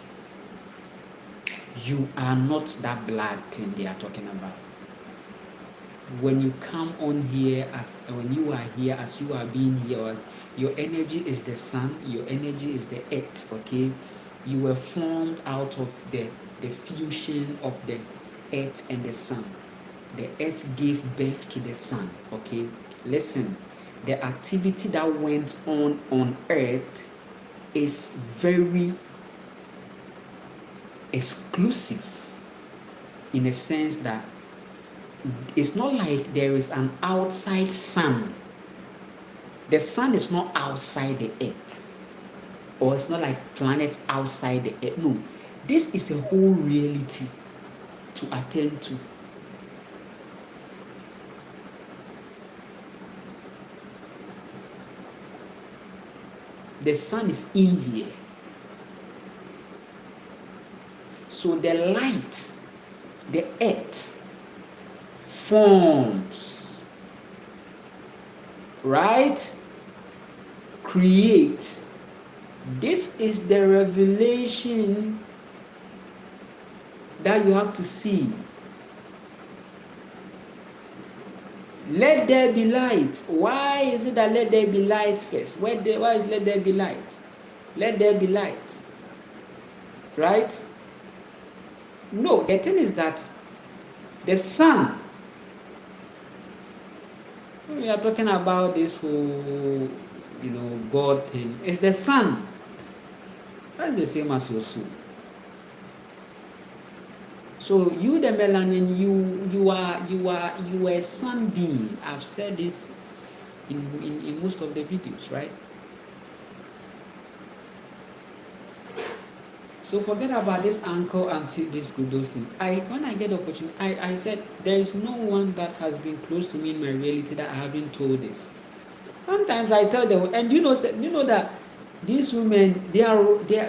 You are not that blood thing they are talking about. When you come on here, when you are here, as you are being here, your energy is the sun, your energy is the earth, okay? You were formed out of the fusion of the earth and the sun. The earth gave birth to the sun, okay? Listen, the activity that went on earth is very exclusive, in a sense that it's not like there is an outside sun. The sun is not outside the earth, or it's not like planets outside the earth. No, this is a whole reality to attend to. The sun is in here. So the light, the earth forms, right? Creates. This is the revelation that you have to see. Let there be light. Why is it that let there be light first? Why is let there be light? Let there be light. Right? No, the thing is that the sun, we are talking about this whole, God thing. It's the sun. That's the same as your soul. So you, the melanin, you are a sun being. I've said this in most of the videos, right? So forget about this uncle, auntie, this good, those things. When I get the opportunity, I said there is no one that has been close to me in my reality that I haven't told this. Sometimes I tell them, and you know that these women, they are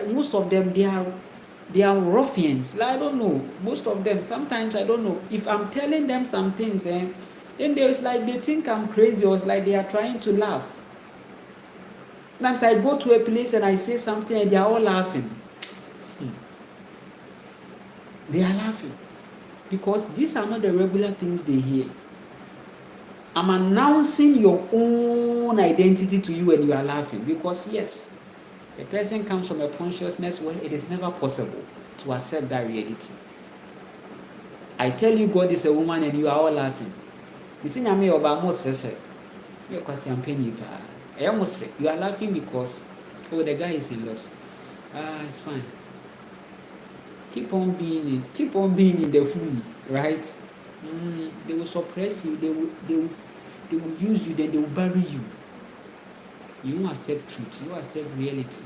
most of them, they are ruffians. Like, I don't know, most of them. Sometimes I don't know if I'm telling them some things, then there's like they think I'm crazy, or it's like they are trying to laugh. Sometimes I go to a place and I say something and they are all laughing. They are laughing because these are not the regular things they hear. I'm announcing your own identity to you and you are laughing because yes, The person comes from a consciousness where it is never possible to accept that reality. I tell you God is a woman and you are all laughing. You see, I mean, about most you are laughing because, oh, the guy is in loss. It's fine. Keep on being in the fool, right? They will suppress you, they will use you, then they will bury you. You won't accept truth, you accept reality.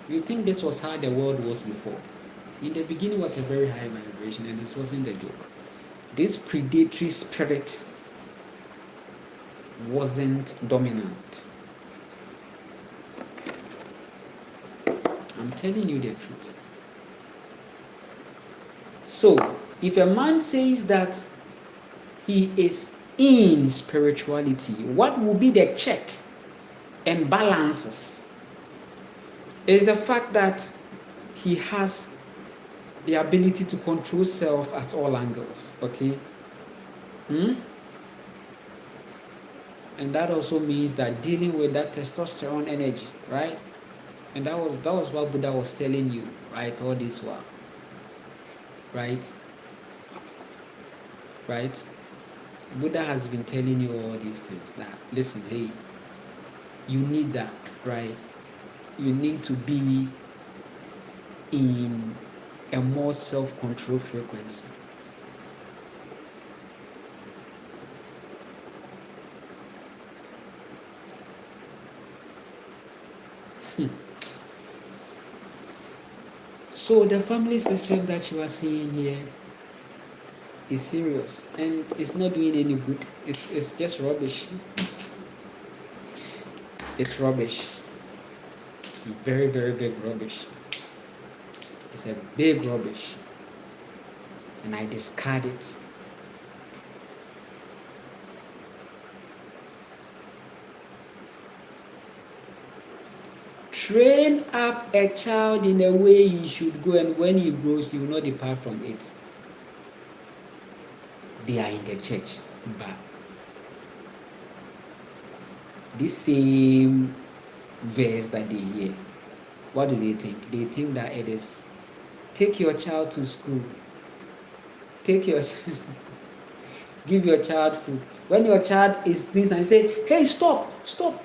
You think this was how the world was before? In the beginning, it was a very high vibration, and it wasn't a joke. This predatory spirit wasn't dominant. I'm telling you the truth. So, if a man says that he is in spirituality, what will be the check and balances? Is the fact that he has the ability to control self at all angles, okay? And that also means that dealing with that testosterone energy, right? And that was what Buddha was telling you, right? All this while, right? Buddha has been telling you all these things. That listen, hey, you need that, right? You need to be in a more self-control frequency. So the family system that you are seeing here is serious and it's not doing any good. It's just rubbish. It's rubbish. Very, very big rubbish. It's a big rubbish. And I discard it. Train up a child in a way he should go, and when he grows, he will not depart from it. They are in the church, but this same verse that they hear, what do they think? They think that it is, take your child to school, give your child food. When your child is this and say, hey, stop,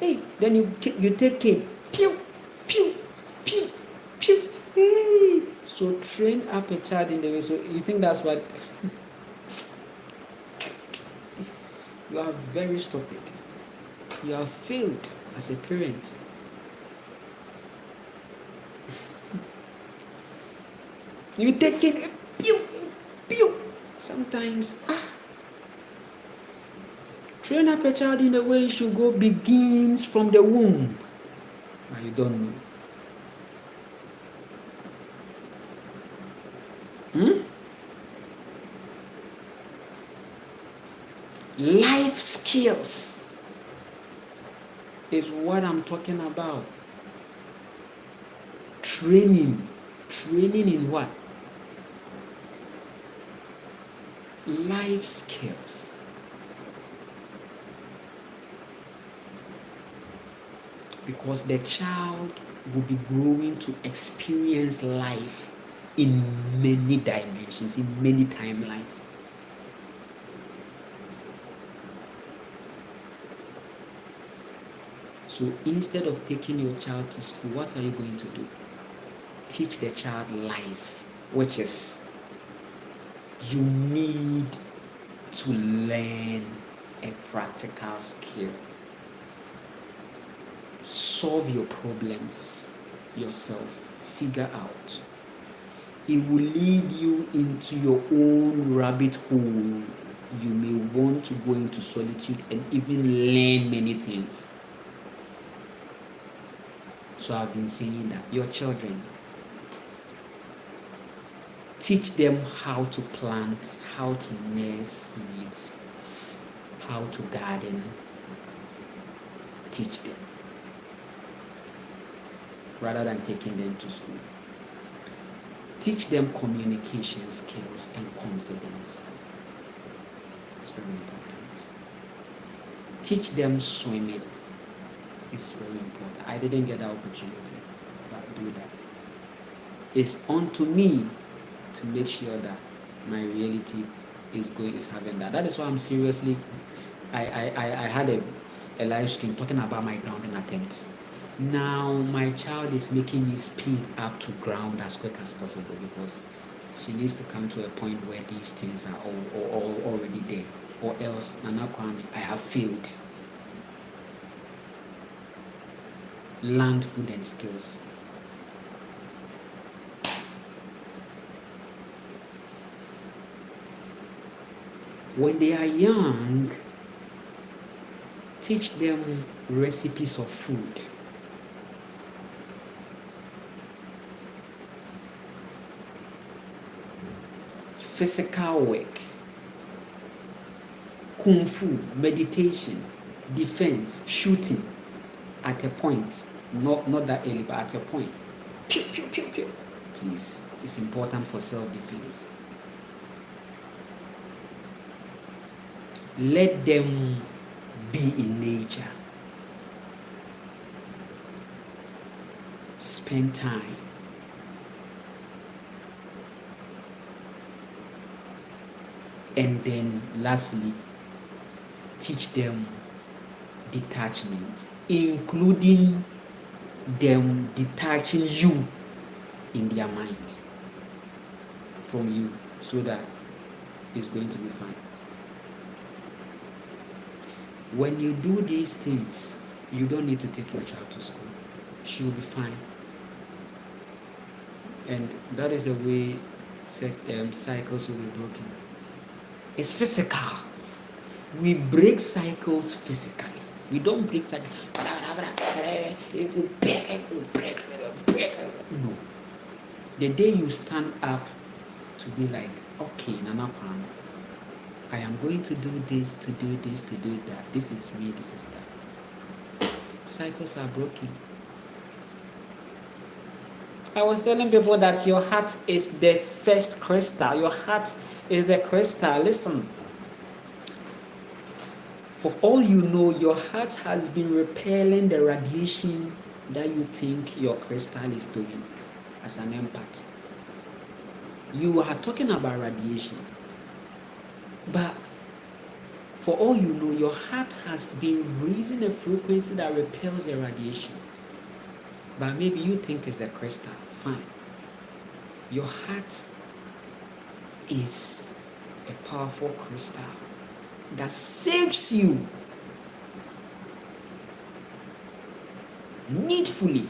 hey, then you take cane, pew, pew, pew, pew, hey. So train up a child in the way. So you think that's what? You are very stupid. You have failed as a parent. You take it, pew, pew. Sometimes, train up a child in the way he should go begins from the womb. You don't know. Life skills is what I'm talking about. Training in what? Life skills. Because the child will be growing to experience life in many dimensions, in many timelines. So instead of taking your child to school, what are you going to do? Teach the child life, which is you need to learn a practical skill. Solve your problems yourself. Figure out. It will lead you into your own rabbit hole. You may want to go into solitude and even learn many things. So I've been saying that your children, teach them how to plant, how to nurse seeds, how to garden. Teach them rather than taking them to school. Teach them communication skills and confidence. It's very important. Teach them swimming. is very important. I didn't get that opportunity, but do that. It's on to me to make sure that my reality is having that. That is why I'm seriously. I had a live stream talking about my grounding attempts. Now my child is making me speed up to ground as quick as possible because she needs to come to a point where these things are all already there, or else Nana Kwame, I have failed. Learned food and skills. When they are young, teach them recipes of food. Physical work, kung fu, meditation, defense, shooting at a point, not that early, but at a point. Pew, pew, pew, pew. Please, it's important for self-defense. Let them be in nature. Spend time. And then lastly, teach them detachment, including them detaching you in their mind from you, so that it's going to be fine. When you do these things, you don't need to take your child to school. She will be fine. And that is the way cycles will be broken. It's physical. We break cycles physically. We don't break cycles. No. The day you stand up to be like, okay, Nana Kwame, I am going to do this, to do this, to do that. This is me, this is that. Cycles are broken. I was telling people that your heart is the first crystal. Your heart is the crystal. Listen. For all you know, your heart has been repelling the radiation that you think your crystal is doing as an empath. You are talking about radiation. But for all you know, your heart has been raising a frequency that repels the radiation. But maybe you think it's the crystal. Fine. Your heart is a powerful crystal that saves you needfully,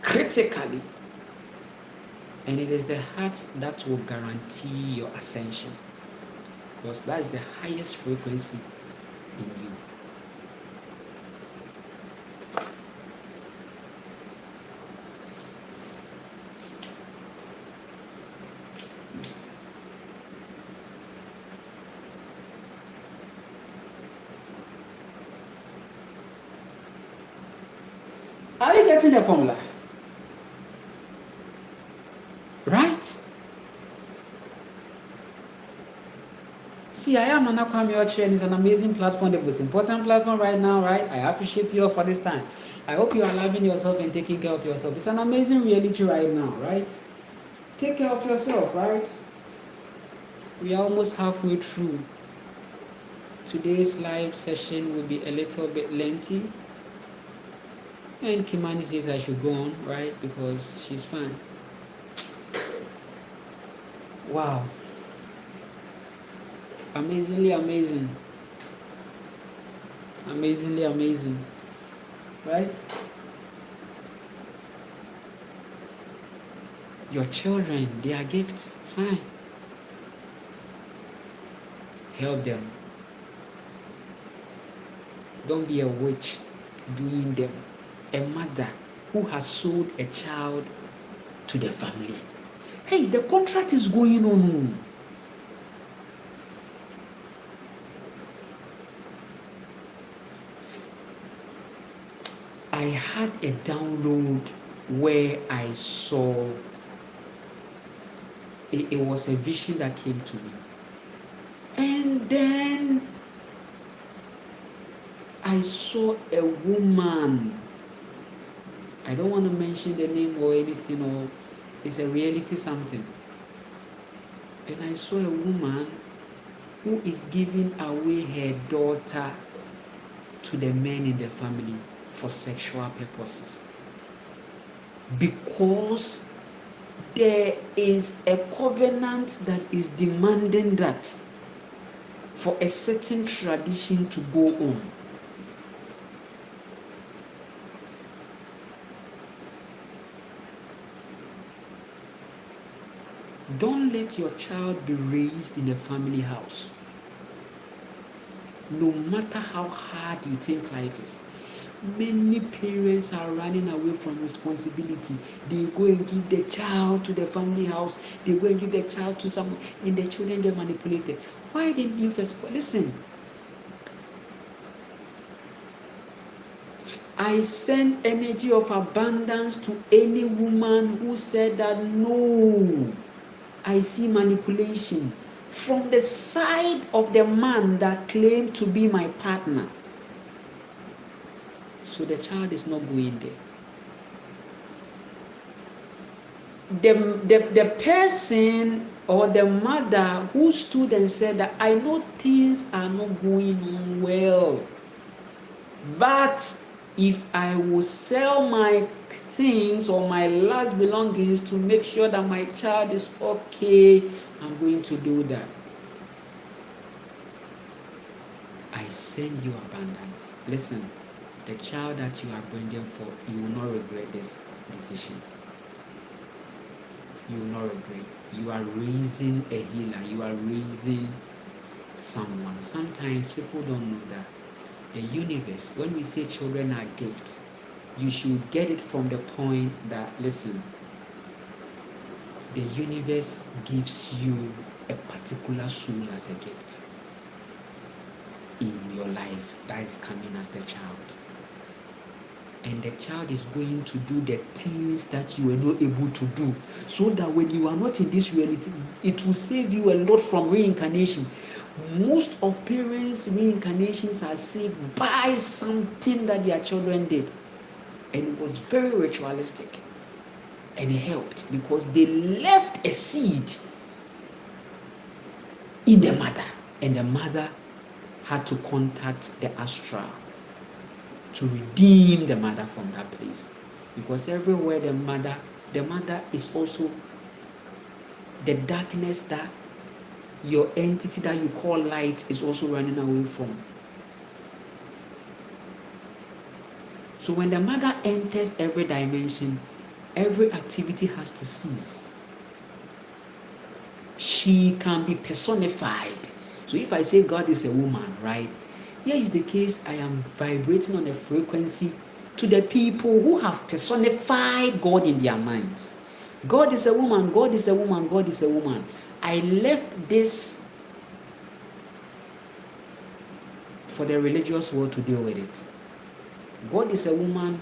critically. And it is the heart that will guarantee your ascension, because that is the highest frequency in you. Are you getting the formula? Right? See, I am Nana Kwame Oche, and it's an amazing platform, the most important platform right now, right? I appreciate you all for this time. I hope you are loving yourself and taking care of yourself. It's an amazing reality right now, right? Take care of yourself, right? We are almost halfway through. Today's live session will be a little bit lengthy. And Kimani says I should go on, right? Because she's fine. Wow. Amazingly amazing. Amazingly amazing. Right? Your children, they are gifts. Fine. Help them. Don't be a witch doing them. A mother who has sold a child to the family. Hey, the contract is going on. I had a download where I saw it was a vision that came to me. And then I I saw a woman. I don't want to mention the name or anything, or it's a reality something. And I saw a woman who is giving away her daughter to the men in the family for sexual purposes. Because there is a covenant that is demanding that for a certain tradition to go on. Don't let your child be raised in a family house. No matter how hard you think life is. Many parents are running away from responsibility. They go and give the child to the family house. They go and give the child to someone, and the children get manipulated. Why didn't you first? Listen. I send energy of abundance to any woman who said that no, I see manipulation from the side of the man that claimed to be my partner. So the child is not going there. The person or the mother who stood and said that I know things are not going on well, but if I will sell my things or my last belongings to make sure that my child is okay, I'm going to do that. I send you abundance. Listen, the child that you are bringing forth, you will not regret this decision. You will not regret. You are raising a healer. You are raising someone. Sometimes people don't know that the universe, when we say children are gifts, you should get it from the point that, listen, the universe gives you a particular soul as a gift in your life that is coming as the child. And the child is going to do the things that you were not able to do, so that when you are not in this reality, it will save you a lot from reincarnation. Most of parents' reincarnations are saved by something that their children did, and it was very ritualistic, and it helped because they left a seed in the mother, and the mother had to contact the astral to redeem the mother from that place. Because everywhere the mother is also the darkness that your entity that you call light is also running away from. So when the mother enters every dimension, every activity has to cease. She can be personified. So if I say God is a woman, right? Here is the case, I am vibrating on a frequency to the people who have personified God in their minds. God is a woman, God is a woman, God is a woman. I left this for the religious world to deal with it. God is a woman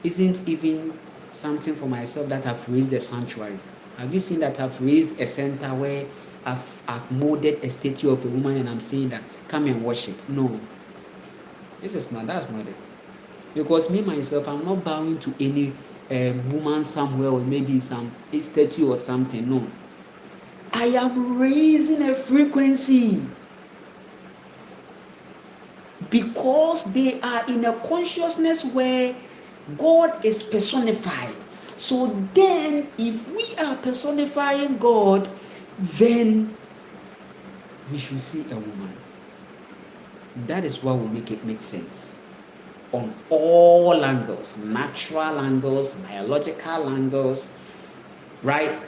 isn't even something for myself that I've raised a sanctuary. Have you seen that I've raised a center where I've molded a statue of a woman and I'm saying that come and worship? No, that's not it. Because me myself, I'm not bowing to any woman somewhere or maybe some statue or something. No, I am raising a frequency because they are in a consciousness where God is personified. So then if we are personifying God, then we should see a woman. That is what will make it make sense on all angles, natural angles, biological angles, right?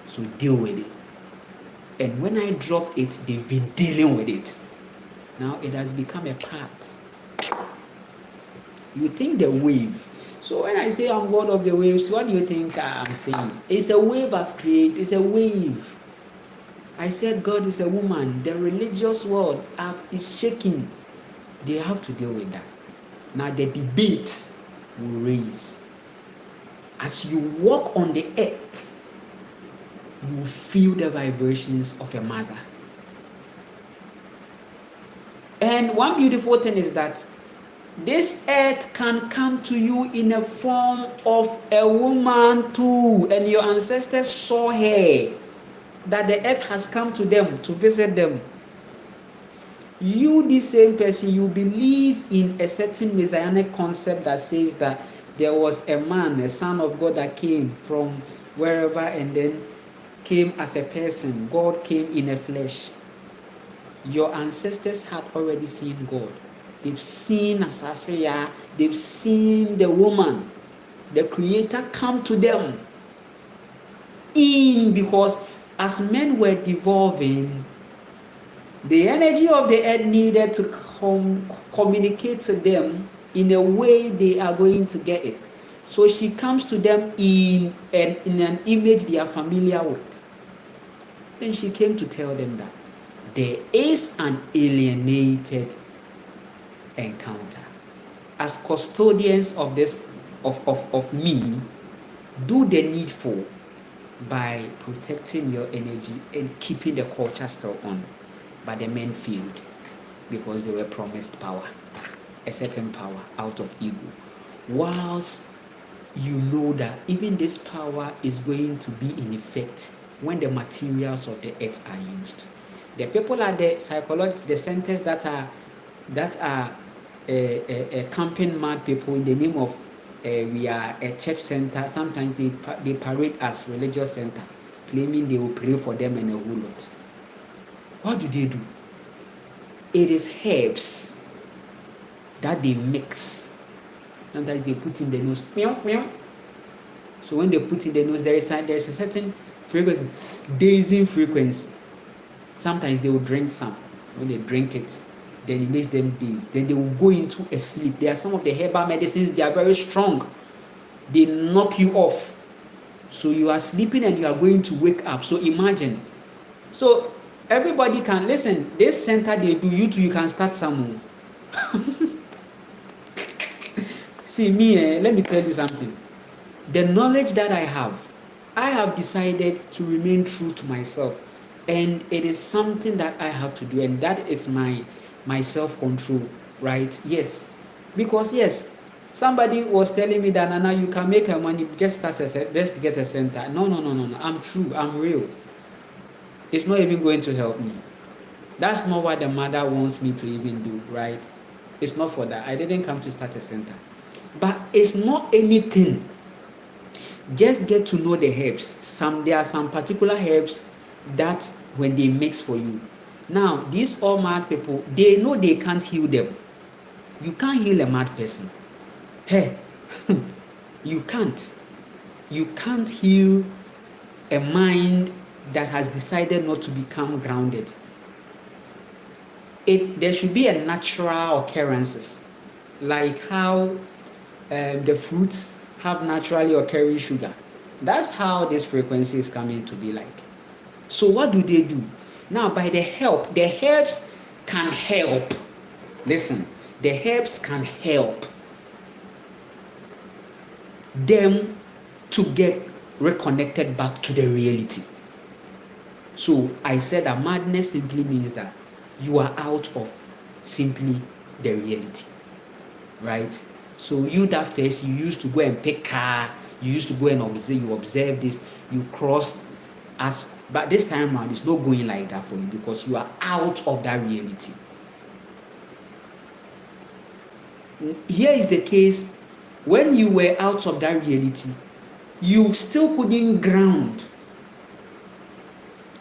So deal with it. And when I drop it, they've been dealing with it. Now it has become a part. You think the wave. So when I say I'm God of the waves, what do you think I'm saying? It's a wave I've created. It's a wave. I said God is a woman. The religious world is shaking. They have to deal with that. Now the debate will raise. As you walk on the earth, you will feel the vibrations of a mother. And And one beautiful thing is that this earth can come to you in a form of a woman too, and your ancestors saw her, that the earth has come to them to visit them. You, the same person, you believe in a certain messianic concept that says that there was a man, a son of God, that came from wherever and then came as a person. God came in a flesh. Your ancestors had already seen God. They've seen Asasea, they've seen the woman, the creator, come to them. Because as men were devolving, the energy of the earth needed to communicate to them in a way they are going to get it. So she comes to them in an image they are familiar with. Then she came to tell them that there is an alienated encounter. As custodians of this, of me, do the needful by protecting your energy and keeping the culture still on. But the men failed because they were promised power, a certain power out of ego. Whilst you know that even this power is going to be in effect when the materials of the earth are used. The people are the psychologists, the centers that are camping mad people in the name of we are a church center. Sometimes they parade as religious center, claiming they will pray for them and a whole lot. What do? It is herbs that they mix. Sometimes they put in the nose. So when they put in the nose, there is a certain frequency, dazing frequency. Sometimes they will drink some. When they drink it, then it makes them dazed. Then they will go into a sleep. There are some of the herbal medicines, they are very strong. They knock you off. So you are sleeping and you are going to wake up. So imagine. So everybody can listen. This center they do, you too, you can start somewhere. See me, let me tell you something. The knowledge that I have decided to remain true to myself, and it is something that I have to do, and that is my self-control, right? Yes, because yes, somebody was telling me that Nana, you can make money just get a center. No. I'm true. I'm real. It's not even going to help me. That's not what the mother wants me to even do, right? It's not for that. I didn't come to start a center. But it's not anything. Just get to know the herbs. There are some particular herbs that when they mix for you. Now, these all mad people, they know they can't heal them. You can't heal a mad person. Hey, you can't. You can't heal a mind that has decided not to become grounded. There should be a natural occurrences, like how the fruits have naturally occurring sugar. That's how this frequency is coming to be like. So what do? Now, by the herbs can help. Listen, the herbs can help them to get reconnected back to the reality. So I said that madness simply means that you are out of simply the reality, right? So you that first, you used to go and pick car, you used to go and observe this, you cross as, but this time around it's not going like that for you because you are out of that reality. Here is the case, when you were out of that reality, you still couldn't ground.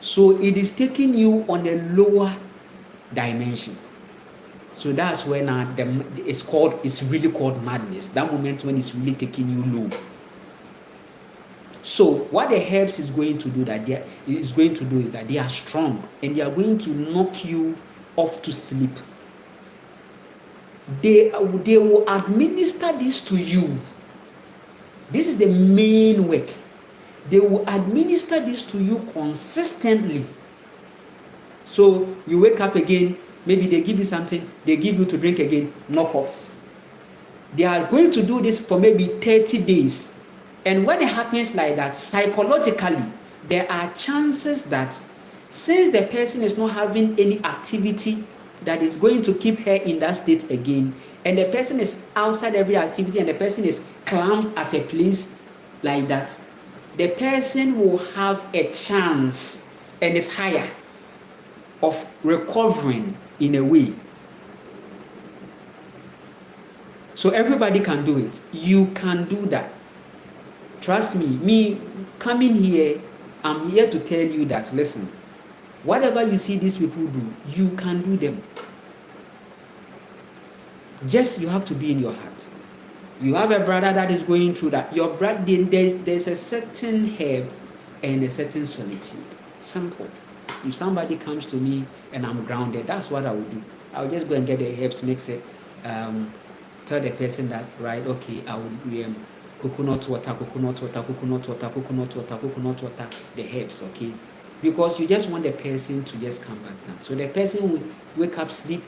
So it is taking you on a lower dimension. So that's when it's really called madness. That moment when it's really taking you low. So what the herbs is going to do is that they are strong and they are going to knock you off to sleep. They will administer this to you. This is the main work. They will administer this to you consistently. So you wake up again, maybe they give you something, they give you to drink again, knock off. They are going to do this for maybe 30 days. And when it happens like that, psychologically, there are chances that since the person is not having any activity that is going to keep her in that state again, and the person is outside every activity, and the person is clamped at a place like that, the person will have a chance and is higher of recovering in a way. So everybody can do it. You can do that. Trust me, me coming here, I'm here to tell you that, listen, whatever you see these people do, you can do them. Just you have to be in your heart. You have a brother that is going through that. Your brother, there's a certain herb and a certain solitude. Simple. If somebody comes to me and I'm grounded, that's what I would do. I would just go and get the herbs, mix it, tell the person that, right, okay, I would coconut water, the herbs, okay? Because you just want the person to just come back down. So the person will wake up, sleep.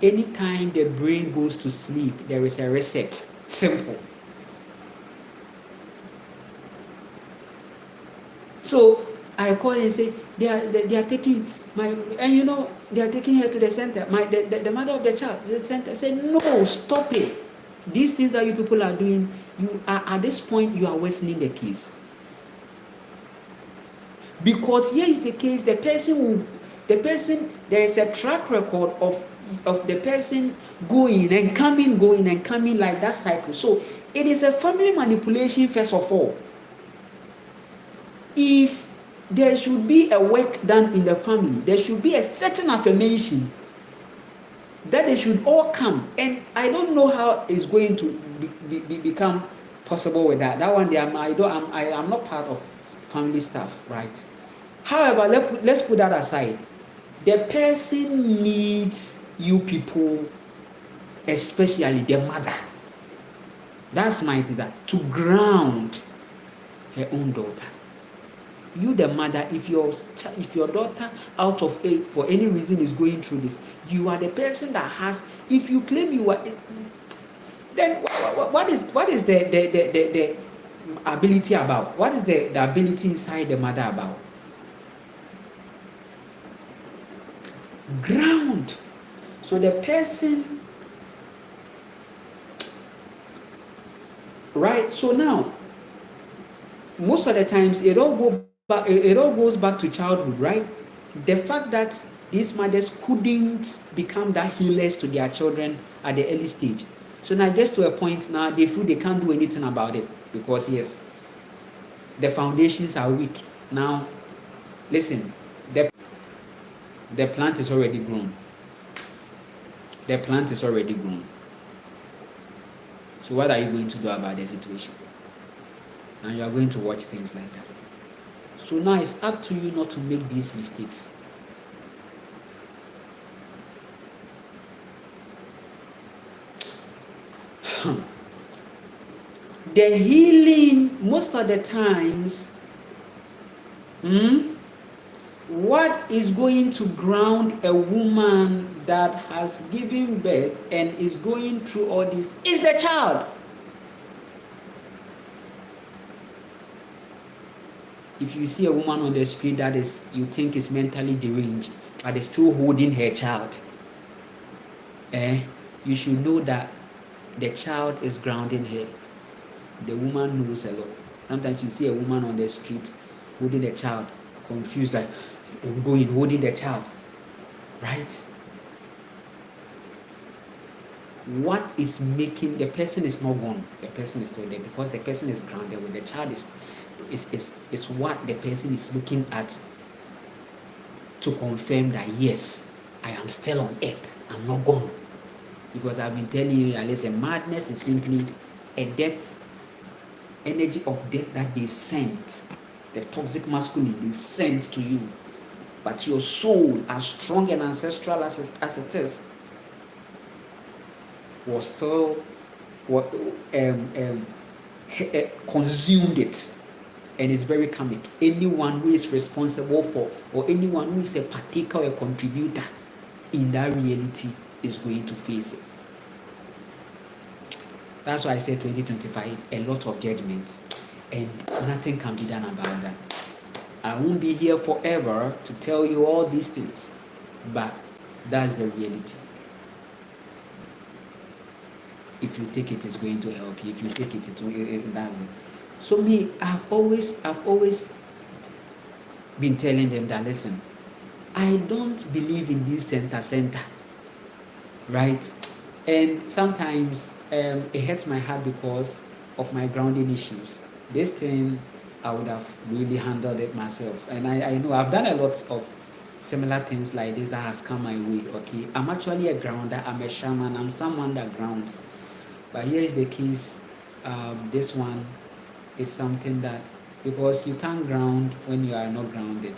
Anytime the brain goes to sleep, there is a reset. Simple. So I call and say, they are taking my, and you know, they are taking her to the center. The mother of the child, the center, said, no, stop it. These things that you people are doing, you are at this point, you are worsening the case. Because here is the case, the person, there is a track record of the person going and coming like that cycle. So it is a family manipulation first of all. If there should be a work done in the family, there should be a certain affirmation that they should all come. And I don't know how it's going to become possible with that. That one day I am not part of family stuff, right? However, let's put that aside. The person needs you people, especially the mother. That's my desire, to ground her own daughter. You, the mother, if your daughter out of age for any reason is going through this, you are the person that has. If you claim you are, then what is the ability about? What is the ability inside the mother about? Ground. So the person, right? So now, most of the times it all goes back to childhood, right? The fact that these mothers couldn't become that healers to their children at the early stage. So now it gets to a point now they feel they can't do anything about it because yes, the foundations are weak. Now, listen, the plant is already grown. The plant is already grown. So what are you going to do about the situation? And you are going to watch things like that. So now it's up to you not to make these mistakes. The healing, most of the times, what is going to ground a woman that has given birth and is going through all this is the child. If you see a woman on the street that you think is mentally deranged, but is still holding her child, you should know that the child is grounding her. The woman knows a lot. Sometimes you see a woman on the street holding a child, confused, like holding the child, right? What is making the person is not gone? The person is still there because the person is grounded. With the child is what the person is looking at to confirm that yes, I am still on earth. I'm not gone. Because I've been telling you, unless a madness is simply a death, energy of death that they sent, the toxic masculine they sent to you. But your soul, as strong and ancestral as it is, was still consumed it, and it's very karmic. Anyone who is responsible for, or anyone who is a partaker or a contributor in that reality is going to face it. That's why I say 2025, a lot of judgment, and nothing can be done about that. I won't be here forever to tell you all these things, but That's the reality. If you take it, it's going to help you. If you take it, it doesn't. So me, I've always been telling them that, listen, I don't believe in this center, right? And sometimes it hurts my heart because of my grounding issues. This thing, I would have really handled it myself. And I know I've done a lot of similar things like this that has come my way, okay? I'm actually a grounder, I'm a shaman, I'm someone that grounds. But here is the case, this one is something that, because you can't ground when you are not grounded.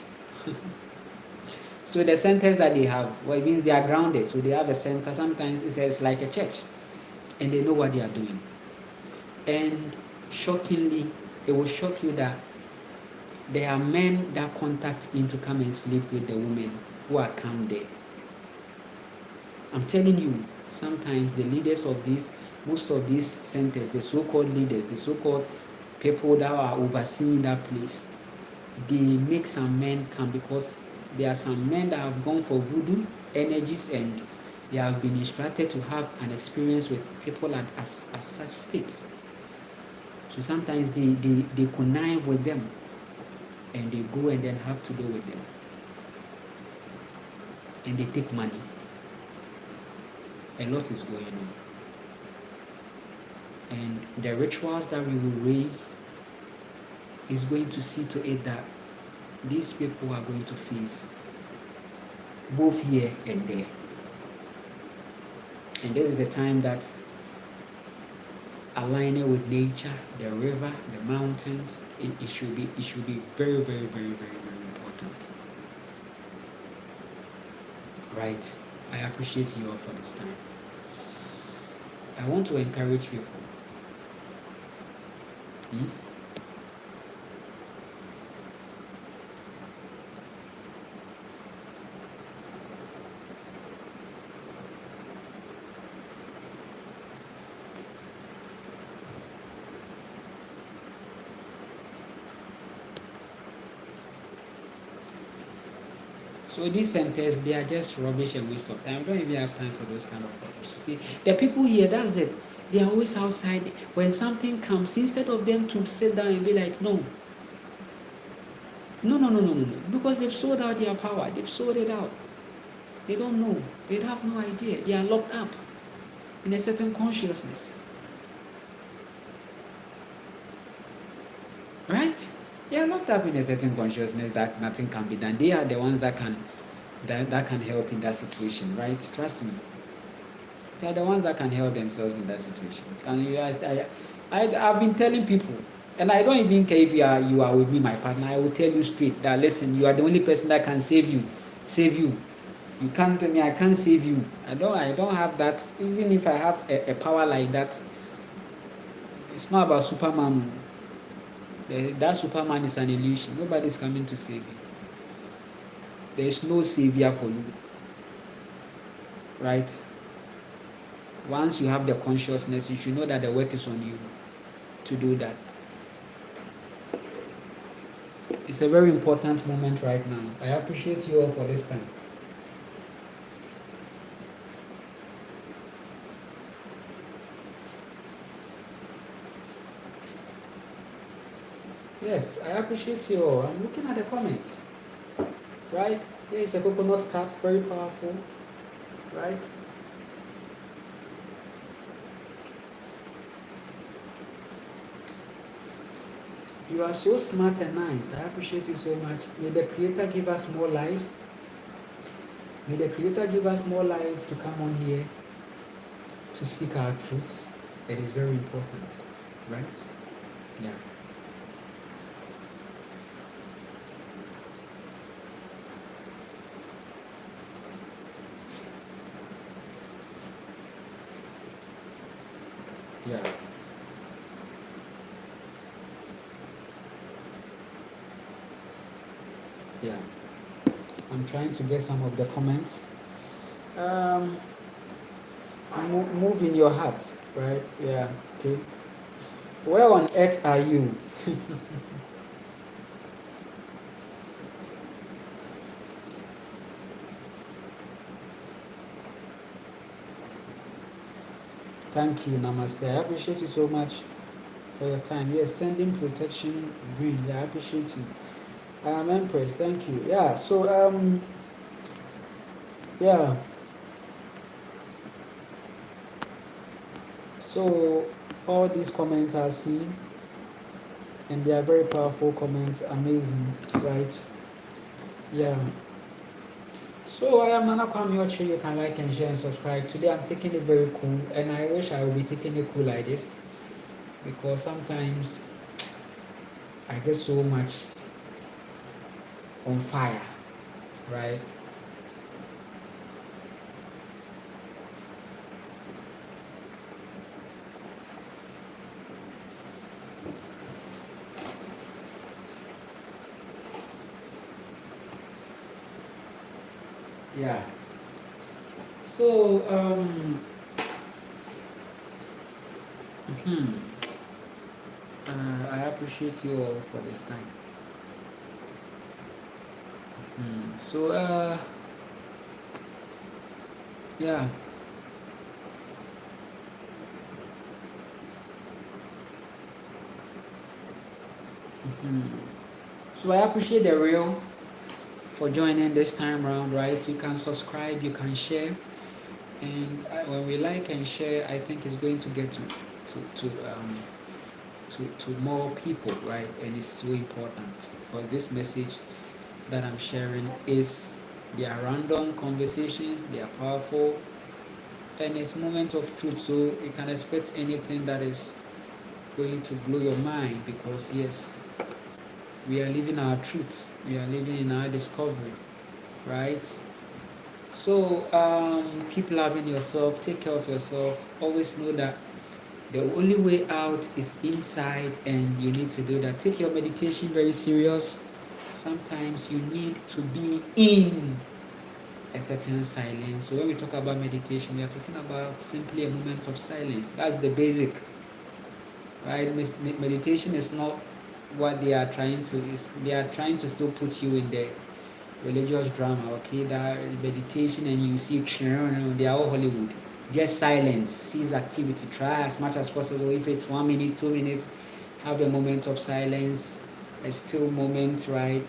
So the centers that they have, well, it means they are grounded. So they have a center. Sometimes it's like a church, and they know what they are doing. And shockingly, it will shock you that there are men that contact in to come and sleep with the women who are come there. I'm telling you, sometimes the leaders of most of these centers, the so-called leaders, the so-called people that are overseeing that place, they make some men come because there are some men that have gone for voodoo energies and they have been instructed to have an experience with people at such states. So sometimes they connive with them and they go and then have to do with them. And they take money. A lot is going on. And the rituals that we will raise is going to see to it that these people are going to face both here and there. And this is the time that aligning with nature, the river, the mountains, it should be very, very, very, very, very important. Right? I appreciate you all for this time. I want to encourage people. So these centers, they are just rubbish and waste of time. I don't even have time for those kind of rubbish. You see, the people here, that's it. They are always outside. When something comes, instead of them to sit down and be like, no. Because they've sold out their power. They've sold it out. They don't know. They have no idea. They are locked up in a certain consciousness. Right? They are locked up in a certain consciousness that nothing can be done. They are the ones that can help in that situation, right? Trust me. They are the ones that can help themselves in that situation. I've been telling people, and I don't even care if you are with me, my partner. I will tell you straight that, listen, you are the only person that can save you. You can't tell me I can't save you. I don't have that. Even if I have a power like that, it's not about Superman. That Superman is an illusion. Nobody's coming to save you. There is no savior for you. Right? Once you have the consciousness, you should know that the work is on you to do that. It's a very important moment right now. I appreciate you all for this time. Yes, I appreciate you all. I'm looking at the comments. Right? Here is a coconut cap, very powerful. Right? You are so smart and nice. I appreciate you so much. May the Creator give us more life. May the Creator give us more life to come on here to speak our truths. It is very important. Right? Yeah. Yeah. Yeah. I'm trying to get some of the comments. Move in your heart, right? Yeah. Okay. Where on earth are you? Thank you, Namaste. I appreciate you so much for your time. Yes, sending protection green. Yeah, I appreciate you. Empress, thank you. Yeah, so yeah, so all these comments are seen, and they are very powerful comments. Amazing, right? Yeah. So I am Nana Kwame Ochi. You can like and share and subscribe. Today I'm taking it very cool, and I wish I would be taking it cool like this, because sometimes I get so much on fire, right? Yeah. So hmm, I appreciate you all for this time. So yeah. So I appreciate the real for joining this time round, right? You can subscribe, you can share, and when we like and share, I think it's going to get to to more people, right? And it's so important. But this message that I'm sharing is, they are random conversations, they are powerful, and it's moment of truth. So you can expect anything that is going to blow your mind, because yes, we are living our truth, we are living in our discovery, right? So keep loving yourself, take care of yourself, always know that the only way out is inside, and you need to do that. Take your meditation very serious. Sometimes you need to be in a certain silence. So when we talk about meditation, we are talking about simply a moment of silence. That's the basic, right? Meditation is not what they are trying to, is they are trying to still put you in the religious drama, okay? That meditation, and you see they are all Hollywood. Just silence, cease activity, try as much as possible. If it's 1 minute, 2 minutes, have a moment of silence, a still moment, right?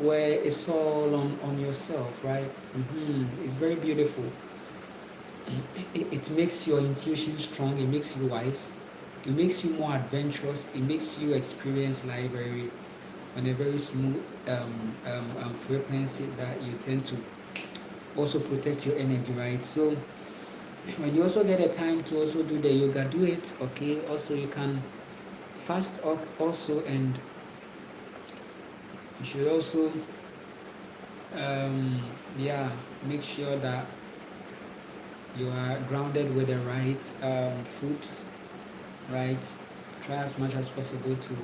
Where it's all on yourself, right? It's very beautiful. It makes your intuition strong, it makes you wise, it makes you more adventurous, it makes you experience life very on a very smooth frequency, that you tend to also protect your energy, right? So when you also get a time to also do the yoga, do it, okay? Also you can fast also, and you should also yeah, make sure that you are grounded with the right foods, right? Try as much as possible to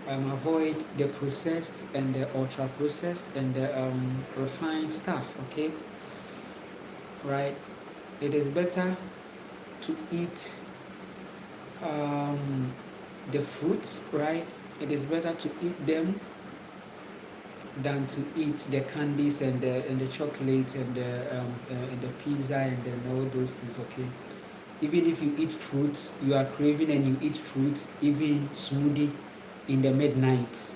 avoid the processed and the ultra processed and the refined stuff, okay? Right? It is better to eat the fruits, right? It is better to eat them than to eat the candies and the chocolate and the pizza and all those things, okay? Even if you eat fruits, you are craving and you eat fruits, even smoothie in the midnight,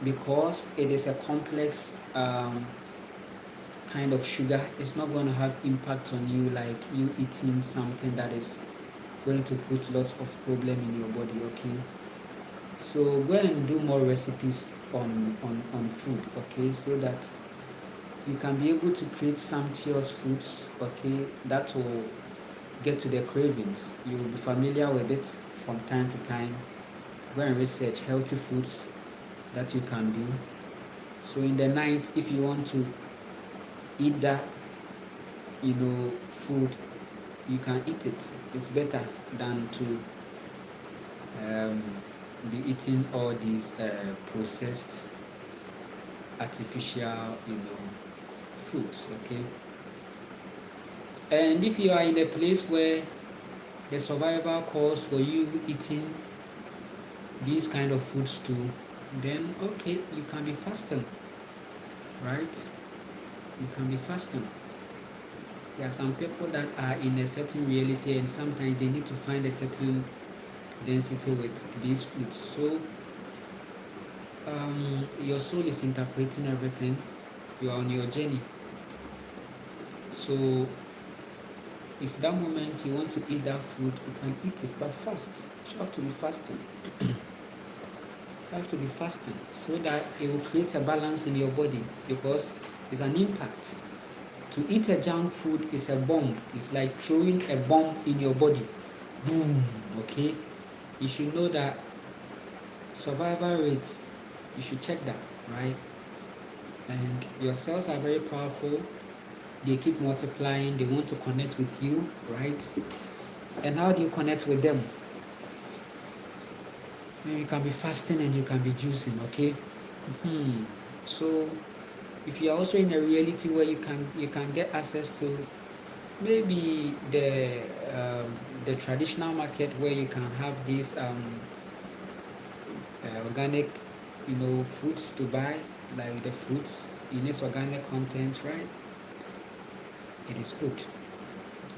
because it is a complex kind of sugar, it's not going to have impact on you like you eating something that is going to put lots of problem in your body, okay? So go and do more recipes on food, okay, so that you can be able to create sumptuous foods, okay, that will get to the cravings. You will be familiar with it from time to time. Go and research healthy foods that you can do. So in the night, if you want to eat that, food, you can eat it. It's better than to be eating all these processed, artificial, foods, okay? And if you are in a place where the survival calls for you eating these kind of foods too, then okay, you can be fasting, right? You can be fasting. There are some people that are in a certain reality, and sometimes they need to find a certain density with these foods. So your soul is interpreting everything. You are on your journey. So if that moment you want to eat that food, you can eat it, but fast. You have to be fasting. You have to be fasting so that it will create a balance in your body, because it's an impact. To eat a junk food is a bomb. It's like throwing a bomb in your body. Boom. Okay. You should know that survival rates, you should check that, right? And your cells are very powerful. They keep multiplying. They want to connect with you, right? And how do you connect with them? You can be fasting and you can be juicing, okay? So if you are also in a reality where you can get access to maybe the traditional market where you can have these organic, fruits to buy, like the fruits in its organic content, right? It is good,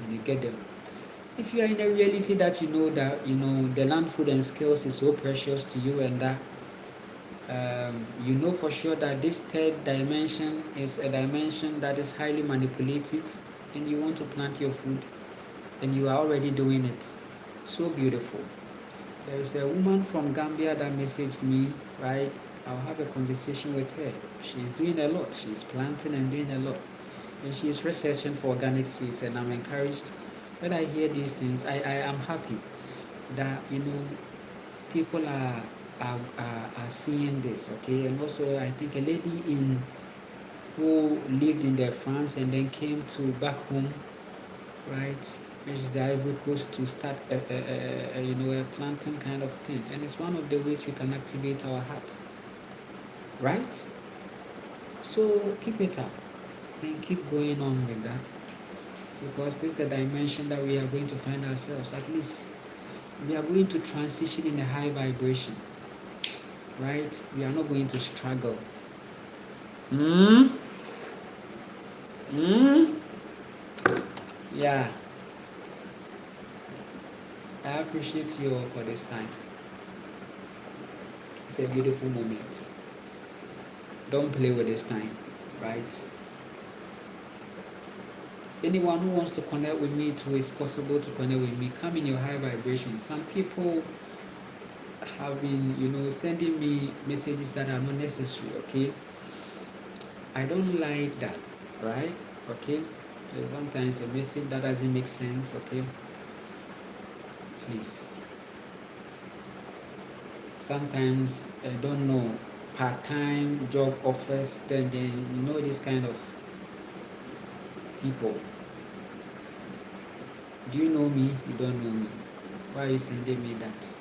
and you get them. If you are in a reality that that the land, food, and skills is so precious to you, and that for sure that this third dimension is a dimension that is highly manipulative, and you want to plant your food, and you are already doing it. So beautiful. There is a woman from Gambia that messaged me, right? I'll have a conversation with her. She's doing a lot. She's planting and doing a lot. And she's researching for organic seeds, and I'm encouraged. When I hear these things, I am happy that, people are seeing this, okay? And also, I think a lady who lived in France and then came to back home, right? Which is the Ivory Coast, to start a planting kind of thing. And it's one of the ways we can activate our hearts, right? So keep it up and keep going on with that, because this is the dimension that we are going to find ourselves. At least we are going to transition in a high vibration, right? We are not going to struggle. Yeah. I appreciate you all for this time. It's a beautiful moment. Don't play with this time, right? Anyone who wants to connect with me too, it's possible to connect with me. Come in your high vibration. Some people have been, sending me messages that are not necessary, okay? I don't like that, right? Okay? Sometimes a message that doesn't make sense, okay? Please. Sometimes, I don't know, part-time job offers, then this kind of people. Do you know me? You don't know me. Why are you sending me that?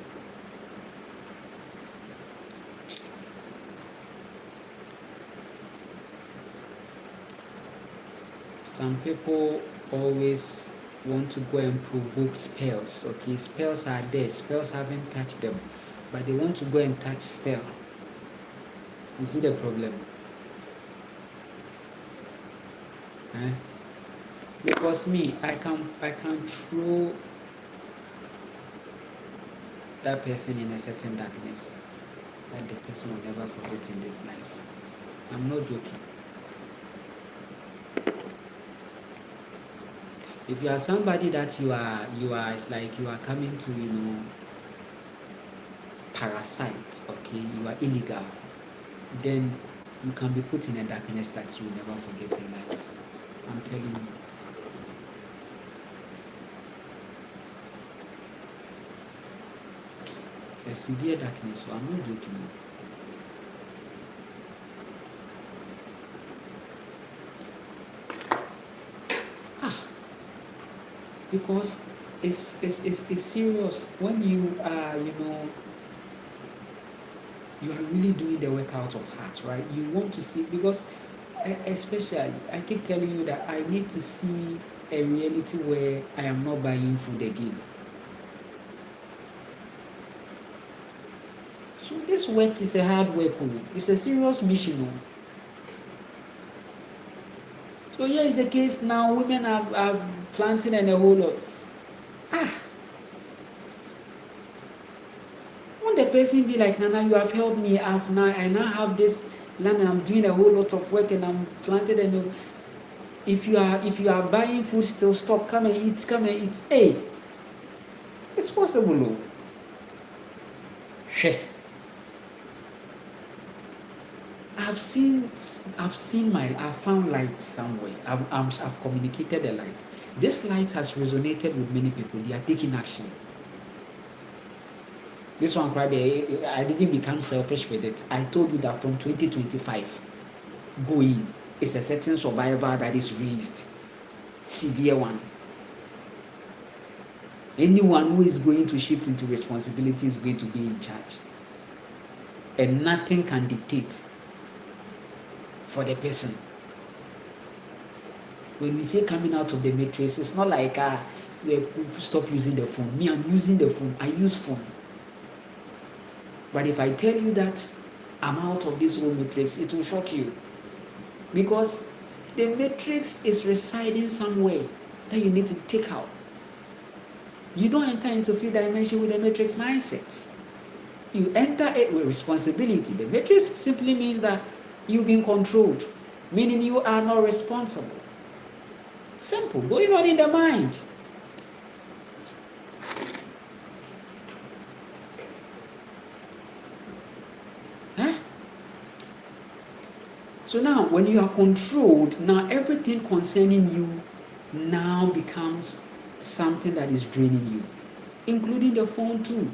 Some people always want to go and provoke spells, okay? Spells are there. Spells haven't touched them, but they want to go and touch spell. You see the problem? Because me, I can throw that person in a certain darkness that the person will never forget in this life. I'm not joking. If you are somebody that you are, it's like you are coming to, parasite, okay, you are illegal, then you can be put in a darkness that you will never forget in life. I'm telling you. A severe darkness, so I'm not joking. Because it's serious when you are, you are really doing the work out of heart, right? You want to see, because especially, I keep telling you that I need to see a reality where I am not buying food again. So this work is a hard work. It's a serious mission. So here is the case now, women are planting and a whole lot. Won't the person be like, Nana, you have helped me, I now have this land and I'm doing a whole lot of work and I'm planted and if you are buying food still, stop, come and eat. Hey, it's possible. Shit. I've found light somewhere. I've communicated the light. This light has resonated with many people. They are taking action. This one, I didn't become selfish with it. I told you that from 2025 going, it's a certain survivor that is raised. Severe one. Anyone who is going to shift into responsibility is going to be in charge. And nothing can dictate for the person. When we say coming out of the matrix, it's not like stop using the phone. Me, I'm using the phone. I use phone. But if I tell you that I'm out of this whole matrix, it will shock you. Because the matrix is residing somewhere that you need to take out. You don't enter into fifth dimension with the matrix mindset. You enter it with responsibility. The matrix simply means that you've been controlled, meaning you are not responsible. Simple, going on in the mind. So now, when you are controlled, now everything concerning you now becomes something that is draining you, including the phone too.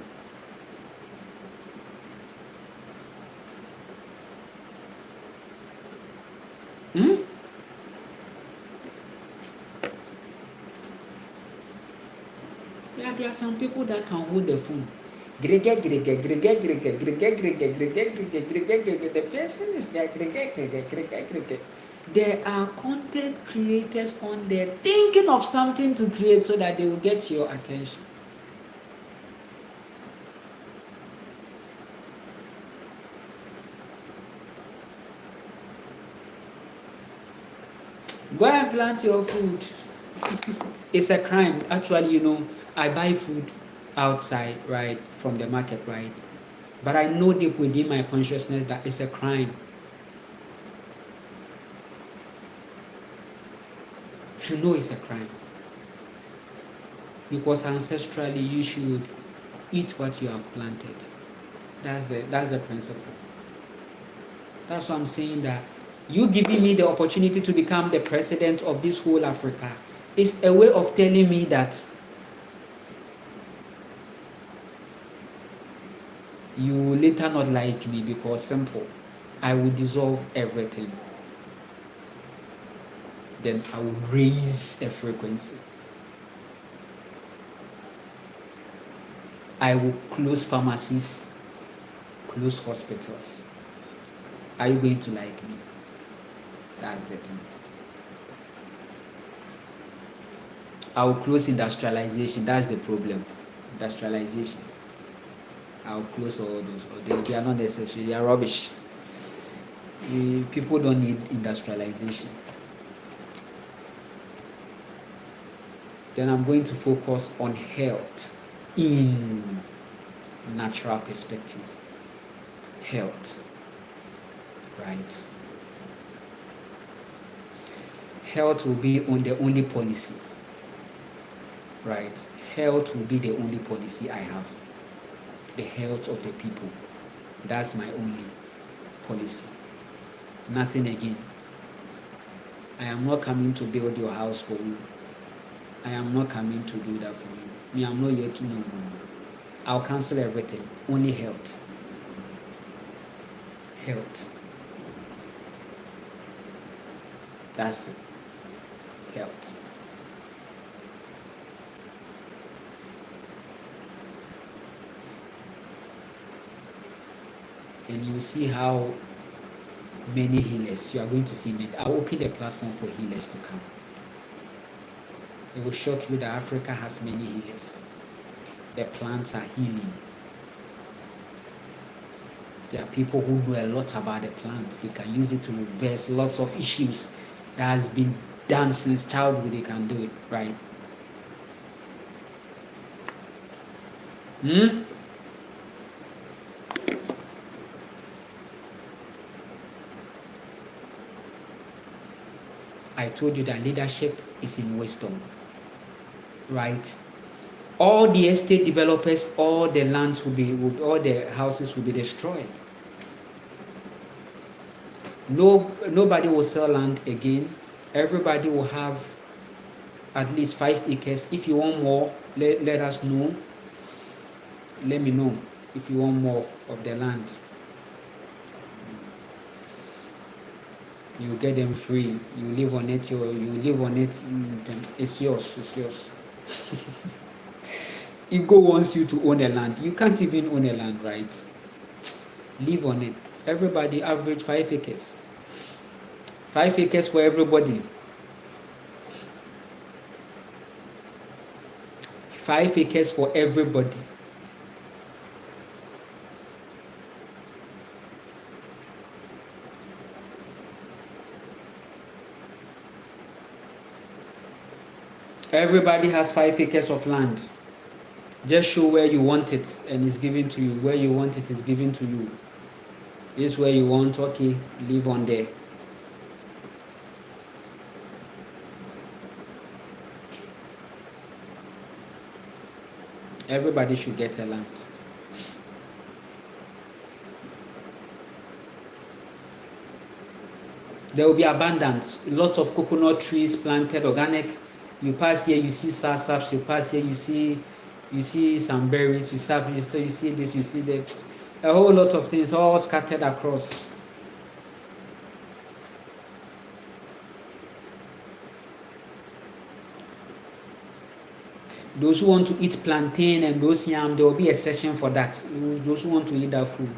Yeah, there are some people that can hold the phone. The person is there. There are content creators on there thinking of something to create so that they will get your attention. Go and plant your food. It's a crime. Actually, I buy food outside, right, from the market, right? But I know deep within my consciousness that it's a crime. You know it's a crime. Because ancestrally, you should eat what you have planted. That's the principle. That's why I'm saying that you giving me the opportunity to become the president of this whole Africa is a way of telling me that you will later not like me, because simple, I will dissolve everything. Then I will raise a frequency. I will close pharmacies, close hospitals. Are you going to like me? That's the thing. I will close industrialization. That's the problem. Industrialization. I'll close all those. They are not necessary. They are rubbish. People don't need industrialization. Then I'm going to focus on health in natural perspective. Health. Right? Health will be the only policy. Right? Health will be the only policy I have. The health of the people. That's my only policy. Nothing again. I am not coming to build your house for you. I am not coming to do that for you. Me, I'm not here to know. I'll cancel everything. Only health. Health. That's it. Health. And you see how many healers you are going to see. I'll open the platform for healers to come. It will shock you that Africa has many healers. The plants are healing. There are people who know a lot about the plants. They can use it to reverse lots of issues that has been done since childhood, they can do it, right? I told you that leadership is in wisdom, right? All the estate developers, all the lands all the houses will be destroyed. Nobody will sell land again. Everybody will have at least 5 acres. If you want more, let us know. Let me know if you want more of the land. You get them free. You live on it, or you live on it. It's yours. It's yours. Ego wants you to own a land. You can't even own a land, right? Live on it. Everybody average 5 acres. 5 acres for everybody. 5 acres for everybody. Everybody has 5 acres of land. Just show where you want it and it's given to you. Where you want it is given to you. This is where you want, okay, live on there. Everybody should get a land. There will be abundance. Lots of coconut trees planted, organic. You pass here, you see sarsaps. You pass here, you see some berries. You see this, you see that. A whole lot of things all scattered across. Those who want to eat plantain and those yam, there will be a session for that. Those who want to eat that food,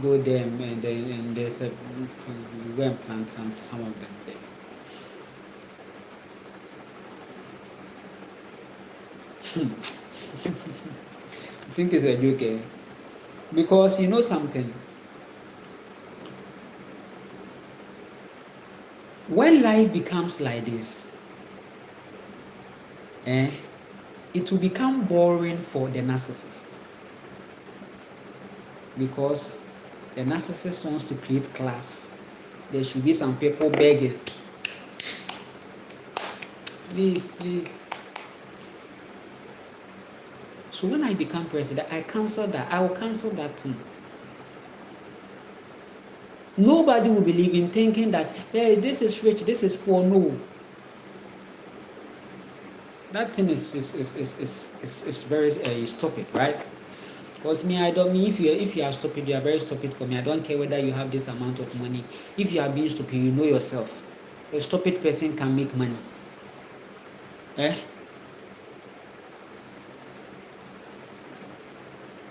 go there and there's a go and plant some of them there. I think it's a joke, eh? Because you know something. When life becomes like this, it will become boring for the narcissist, because the narcissist wants to create class. There should be some people begging, please, please. So when I become president, I cancel that. I will cancel that thing. Nobody will believe in thinking that, hey, this is rich, this is poor. No. That thing is very stupid, right? Because if you are stupid, you are very stupid for me. I don't care whether you have this amount of money. If you are being stupid, you know yourself. A stupid person can make money.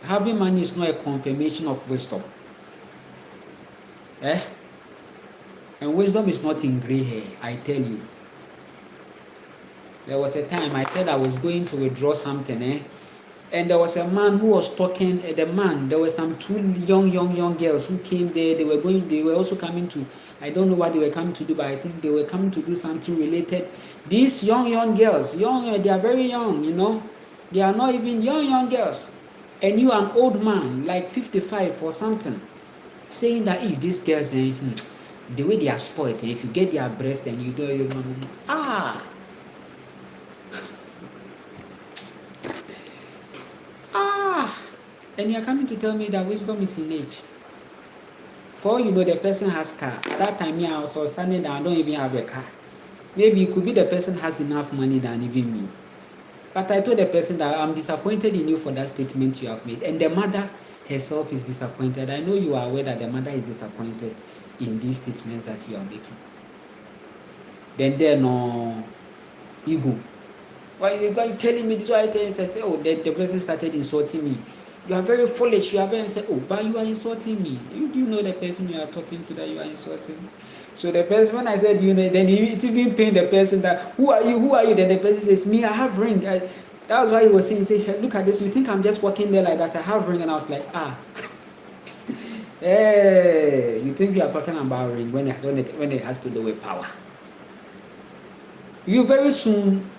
Having money is not a confirmation of wisdom. And wisdom is not in gray hair, I tell you. There was a time I said I was going to withdraw something, and there was a man who was talking. There were some two young girls who came there. They were also coming to, I don't know what they were coming to do, but I think they were coming to do something related. These young girls, they are very young, They are not even young girls. And you, an old man, like 55 or something, saying that if these girls, the way they are spoiled, if you get their breast and you do, and you are coming to tell me that wisdom is in age. For the person has car. That time I was standing there, I don't even have a car. Maybe it could be the person has enough money than even me. But I told the person that I'm disappointed in you for that statement you have made. And the mother herself is disappointed. I know you are aware that the mother is disappointed in these statements that you are making. Then there no ego. Why are you telling me this? Why are you telling me? I said, the person started insulting me. You are very foolish. You are very said, but you are insulting me. You do know the person you are talking to that you are insulting. So the person, when I said, then it even pained the person that, who are you? Who are you? Then the person says, me, I have ring. That was why he was saying, hey, look at this. You think I'm just walking there like that? I have ring. And I was like, hey, you think we are talking about ring when it has to do with power? You very soon,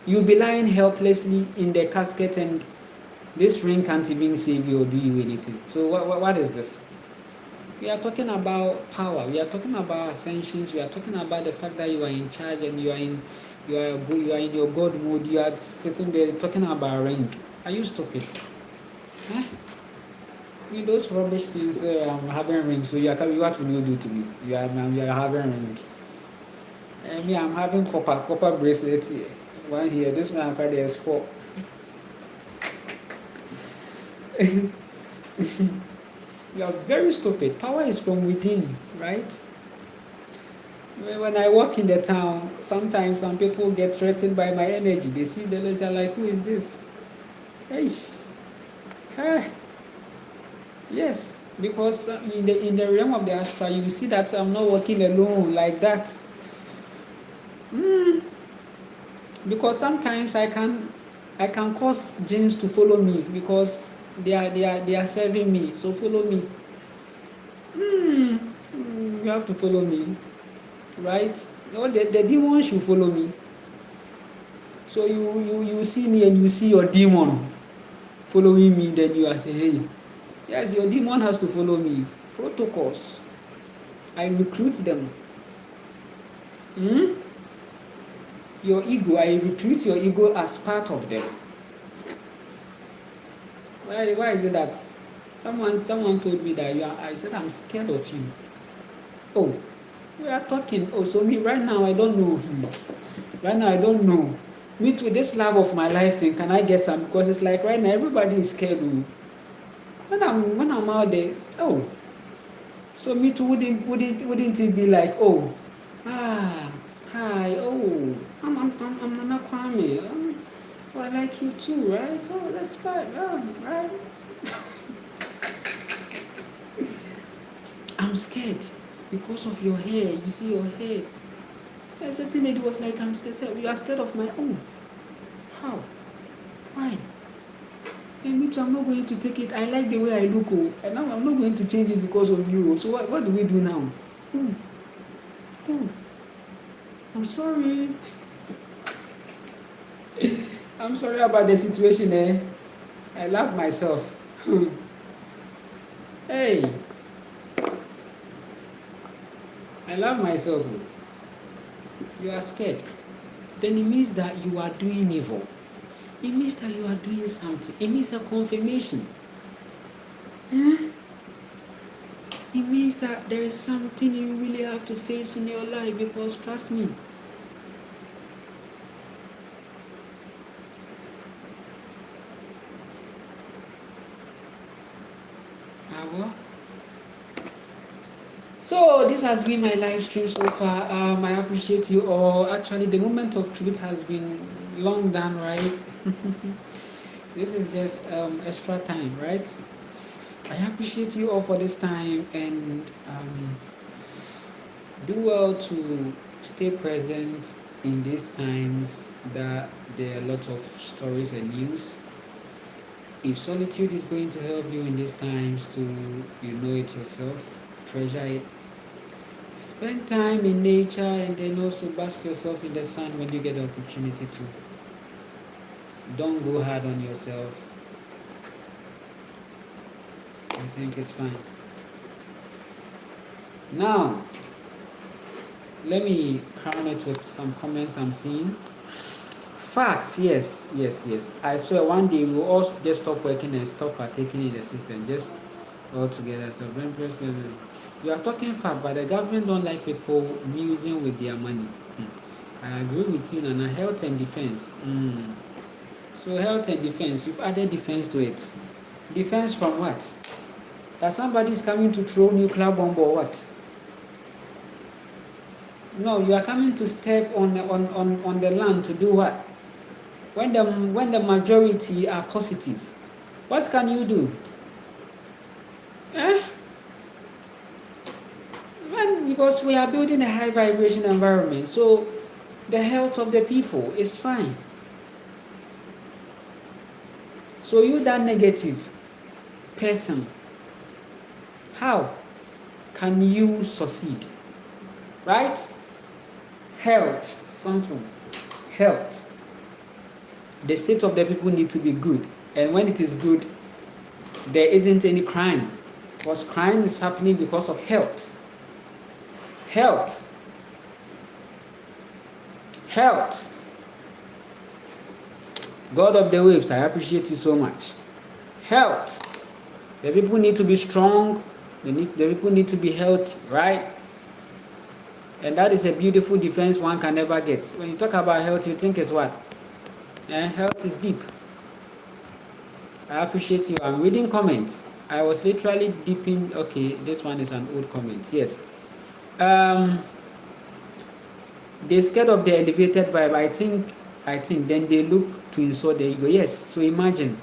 you'll be lying helplessly in the casket, and this ring can't even save you or do you anything. So what is this? We are talking about power. We are talking about ascensions. We are talking about the fact that you are in charge and you are in your God mode. You are sitting there talking about ring. Are you stupid? Huh? I mean, those rubbish things. I'm having ring. So what will you do to me? You are having ring. Me, I'm having copper bracelet here. One here. This one there's 4. You are very stupid. Power is from within, right? When I walk in the town, sometimes some people get threatened by my energy. They see the list, they're like, who is this? Yes. Yes, because in the realm of the astral, you see that I'm not walking alone like that. Because sometimes I can cause jinns to follow me because they are serving me. So follow me. You have to follow me, right? No, the demon should follow me. So you see me and you see your demon following me, then you are saying, hey, yes, your demon has to follow me. Protocols. I recruit them. Your ego, I recruit your ego as part of them. Why is it that someone told me that I said I'm scared of you. Oh, we are talking. Oh, so me right now I don't know. Right now I don't know. Me too, this love of my life thing, can I get some? Because it's like right now everybody is scared. When I'm out there, oh, so me too wouldn't it be like, oh, hi, oh, I'm Nana Kwame. Oh, I like you too, right? Oh, let's fight, right? I'm scared because of your hair. You see your hair. A certain lady was like, I'm scared. You are scared of my own. How? Why? And me too, I'm not going to take it. I like the way I look, and now I'm not going to change it because of you. So what do we do now? Oh, I'm sorry. I'm sorry about the situation, I love myself. Hey, I love myself. You are scared. Then it means that you are doing evil. It means that you are doing something. It means a confirmation. It means that there is something you really have to face in your life, because trust me. So this has been my live stream so far. I appreciate you all. Actually, the moment of truth has been long done, right? This is just extra time, right? I appreciate you all for this time, and do well to stay present in these times that there are a lot of stories and news. If solitude is going to help you in these times, to know it yourself, treasure it. Spend time in nature, and then also bask yourself in the sun when you get the opportunity to. Don't go hard on yourself. I think it's fine. Now, let me crown it with some comments I'm seeing. Fact, yes. I swear one day we will all just stop working and stop partaking in the system, just all together. So, you are talking fact, but the government don't like people musing with their money. I agree with you, Nana. Health and defense. So health and defense, you've added defense to it. Defense from what? That somebody is coming to throw nuclear bomb or what? No, you are coming to step on the land to do what? When the majority are positive, what can you do? Because we are building a high vibration environment, so the health of the people is fine. So you, that negative person, how can you succeed? Right? Health, something. Health. The state of the people need to be good. And when it is good, there isn't any crime. Because crime is happening because of health. Health. Health. God of the waves, I appreciate you so much. Health. The people need to be strong. The people need to be healthy, right? And that is a beautiful defense one can never get. When you talk about health, you think it's what? Health is deep. I appreciate you. I'm reading comments. I was literally deeping. Okay, this one is an old comment. Yes. They're scared of the elevated vibe. I think then they look to insult the ego. Yes. So imagine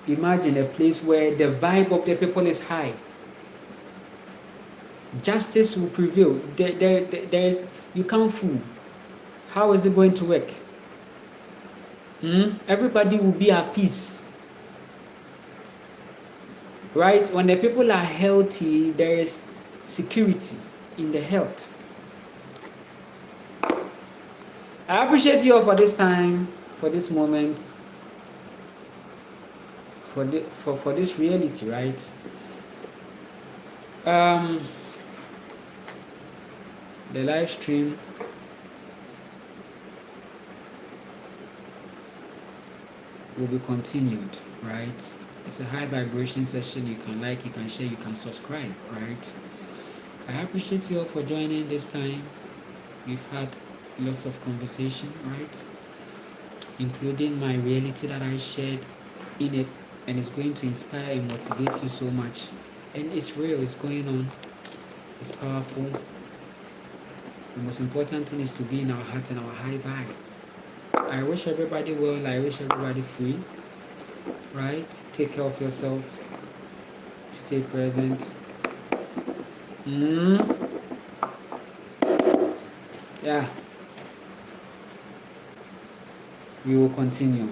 a place where the vibe of the people is high. Justice will prevail. There's you can't fool. How is it going to work? Everybody will be at peace. Right? When the people are healthy, there is security in the health. I appreciate you all for this time, for this moment, for this reality, right? The live stream will be continued, right? It's a high vibration session. You can like, you can share, you can subscribe, right? I appreciate you all for joining this time. We've had lots of conversation, right? Including my reality that I shared in it, and it's going to inspire and motivate you so much. And it's real, it's going on, it's powerful. The most important thing is to be in our heart and our high vibe. I wish everybody well, I wish everybody free, right? Take care of yourself, stay present. Yeah, we will continue.